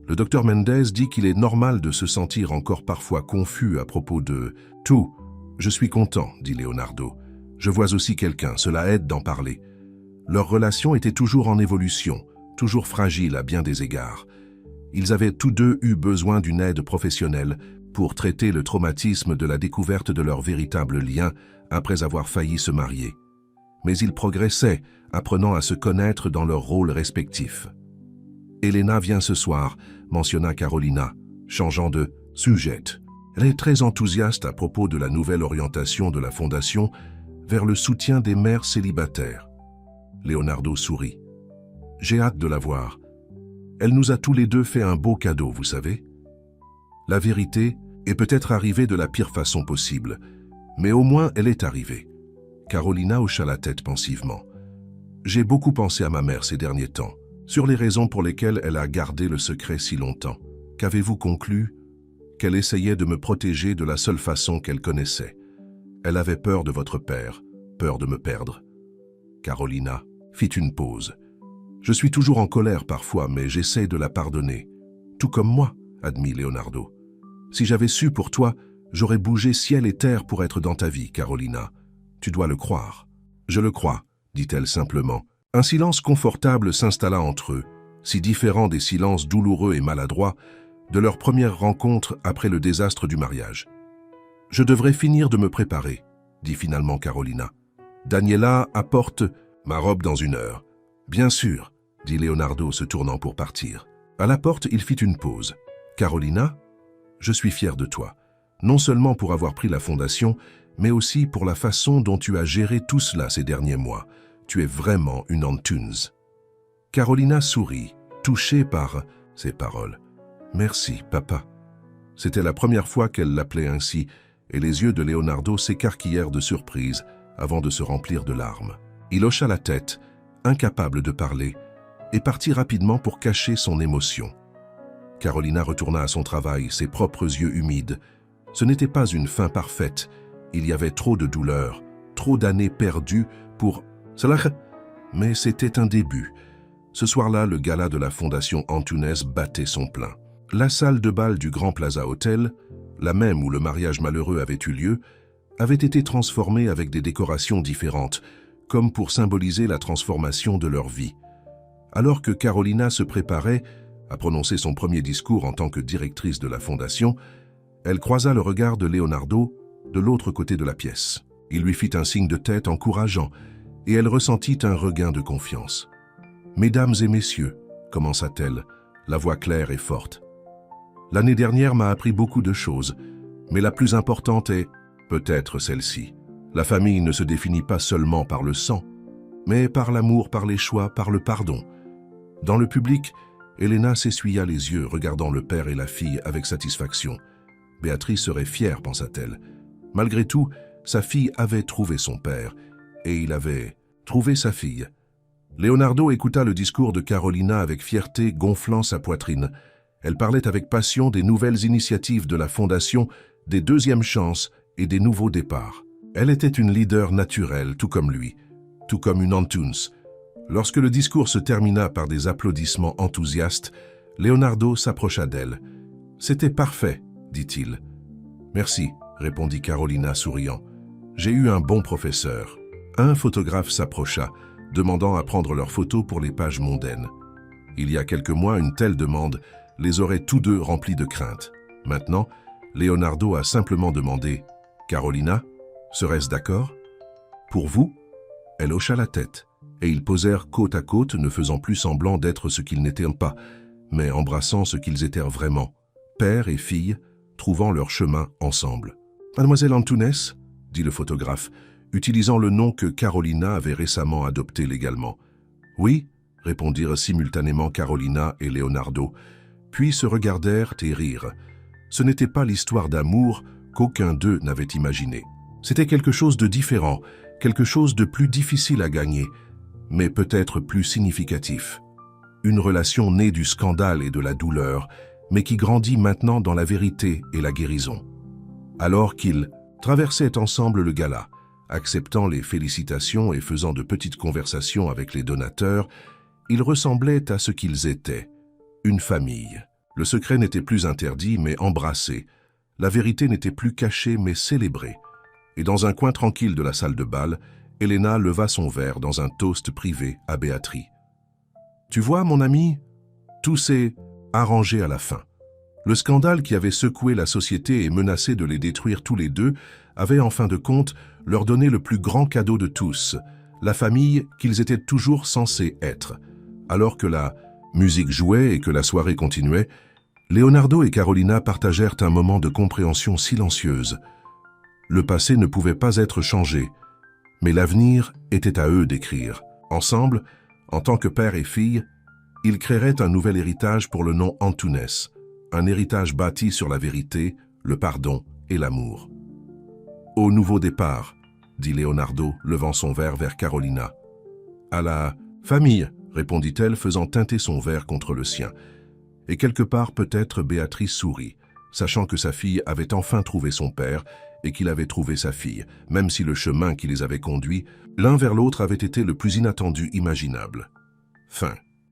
Speaker 1: Le docteur Mendez dit qu'il est normal de se sentir encore parfois confus à propos de tout. Je suis content, dit Leonardo. Je vois aussi quelqu'un, cela aide d'en parler. Leur relation était toujours en évolution, toujours fragile à bien des égards. Ils avaient tous deux eu besoin d'une aide professionnelle pour traiter le traumatisme de la découverte de leur véritable lien après avoir failli se marier. Mais ils progressaient, apprenant à se connaître dans leurs rôles respectifs. « Elena vient ce soir », mentionna Carolina, changeant de sujet. Elle est très enthousiaste à propos de la nouvelle orientation de la Fondation vers le soutien des mères célibataires. Leonardo sourit. « J'ai hâte de la voir. Elle nous a tous les deux fait un beau cadeau, vous savez. La vérité est peut-être arrivée de la pire façon possible, mais au moins elle est arrivée. » Carolina hocha la tête pensivement. « J'ai beaucoup pensé à ma mère ces derniers temps, sur les raisons pour lesquelles elle a gardé le secret si longtemps. Qu'avez-vous conclu? Qu'elle essayait de me protéger de la seule façon qu'elle connaissait. Elle avait peur de votre père, peur de me perdre. » Carolina fit une pause. « Je suis toujours en colère parfois, mais j'essaie de la pardonner. Tout comme moi, admit Leonardo. Si j'avais su pour toi, j'aurais bougé ciel et terre pour être dans ta vie, Carolina. Tu dois le croire. » « Je le crois, dit-elle simplement. Un silence confortable s'installa entre eux, si différent des silences douloureux et maladroits de leur première rencontre après le désastre du mariage. « Je devrais finir de me préparer », dit finalement Carolina. « Daniela apporte ma robe dans 1 heure. »« Bien sûr », dit Leonardo se tournant pour partir. À la porte, il fit une pause. « Carolina, je suis fier de toi, non seulement pour avoir pris la fondation, mais aussi pour la façon dont tu as géré tout cela ces derniers mois. Tu es vraiment une Antunes. » Carolina sourit, touchée par ces paroles. « Merci, papa. » C'était la première fois qu'elle l'appelait ainsi, et les yeux de Leonardo s'écarquillèrent de surprise avant de se remplir de larmes. Il hocha la tête, incapable de parler, et partit rapidement pour cacher son émotion. Carolina retourna à son travail, ses propres yeux humides. Ce n'était pas une fin parfaite. Il y avait trop de douleur, trop d'années perdues pour cela. Mais c'était un début. Ce soir-là, le gala de la Fondation Antunes battait son plein. La salle de bal du Grand Plaza Hotel, la même où le mariage malheureux avait eu lieu, avait été transformée avec des décorations différentes, comme pour symboliser la transformation de leur vie. Alors que Carolina se préparait à prononcer son premier discours en tant que directrice de la Fondation, elle croisa le regard de Leonardo de l'autre côté de la pièce. Il lui fit un signe de tête encourageant et elle ressentit un regain de confiance. « Mesdames et messieurs, commença-t-elle, la voix claire et forte. L'année dernière m'a appris beaucoup de choses, mais la plus importante est peut-être celle-ci. La famille ne se définit pas seulement par le sang, mais par l'amour, par les choix, par le pardon. » Dans le public, Elena s'essuya les yeux, regardant le père et la fille avec satisfaction. Béatrice serait fière, pensa-t-elle. Malgré tout, sa fille avait trouvé son père, et il avait trouvé sa fille. Leonardo écouta le discours de Carolina avec fierté, gonflant sa poitrine. Elle parlait avec passion des nouvelles initiatives de la Fondation, des deuxièmes chances et des nouveaux départs. Elle était une leader naturelle, tout comme lui, tout comme une Antunes. Lorsque le discours se termina par des applaudissements enthousiastes, Leonardo s'approcha d'elle. « C'était parfait, dit-il. »« Merci, » répondit Carolina souriant. « J'ai eu un bon professeur. » Un photographe s'approcha, demandant à prendre leurs photos pour les pages mondaines. Il y a quelques mois, une telle demande les aurait tous deux remplis de crainte. Maintenant, Leonardo a simplement demandé « Carolina, serait-ce d'accord ?»« Pour vous ?» Elle hocha la tête, et ils posèrent côte à côte, ne faisant plus semblant d'être ce qu'ils n'étaient pas, mais embrassant ce qu'ils étaient vraiment, père et fille, trouvant leur chemin ensemble. « Mademoiselle Antunes ?» dit le photographe, utilisant le nom que Carolina avait récemment adopté légalement. « Oui » répondirent simultanément Carolina et Leonardo, puis se regardèrent et rirent. Ce n'était pas l'histoire d'amour qu'aucun d'eux n'avait imaginé. C'était quelque chose de différent, quelque chose de plus difficile à gagner, mais peut-être plus significatif. Une relation née du scandale et de la douleur, mais qui grandit maintenant dans la vérité et la guérison. Alors qu'ils traversaient ensemble le gala, acceptant les félicitations et faisant de petites conversations avec les donateurs, ils ressemblaient à ce qu'ils étaient, une famille. Le secret n'était plus interdit, mais embrassé. La vérité n'était plus cachée, mais célébrée. Et dans un coin tranquille de la salle de bal, Elena leva son verre dans un toast privé à Béatrice. « Tu vois, mon ami, tout s'est arrangé à la fin. Le scandale qui avait secoué la société et menacé de les détruire tous les deux avait en fin de compte leur donné le plus grand cadeau de tous, la famille qu'ils étaient toujours censés être. Alors que la musique jouait et que la soirée continuait, Leonardo et Carolina partagèrent un moment de compréhension silencieuse. Le passé ne pouvait pas être changé, mais l'avenir était à eux d'écrire. Ensemble, en tant que père et fille, ils créeraient un nouvel héritage pour le nom Antunes, un héritage bâti sur la vérité, le pardon et l'amour. « Au nouveau départ », dit Leonardo, levant son verre vers Carolina. « À la famille », répondit-elle, faisant teinter son verre contre le sien. Et quelque part peut-être Béatrice sourit, sachant que sa fille avait enfin trouvé son père et qu'il avait trouvé sa fille, même si le chemin qui les avait conduits l'un vers l'autre avait été le plus inattendu imaginable. Fin.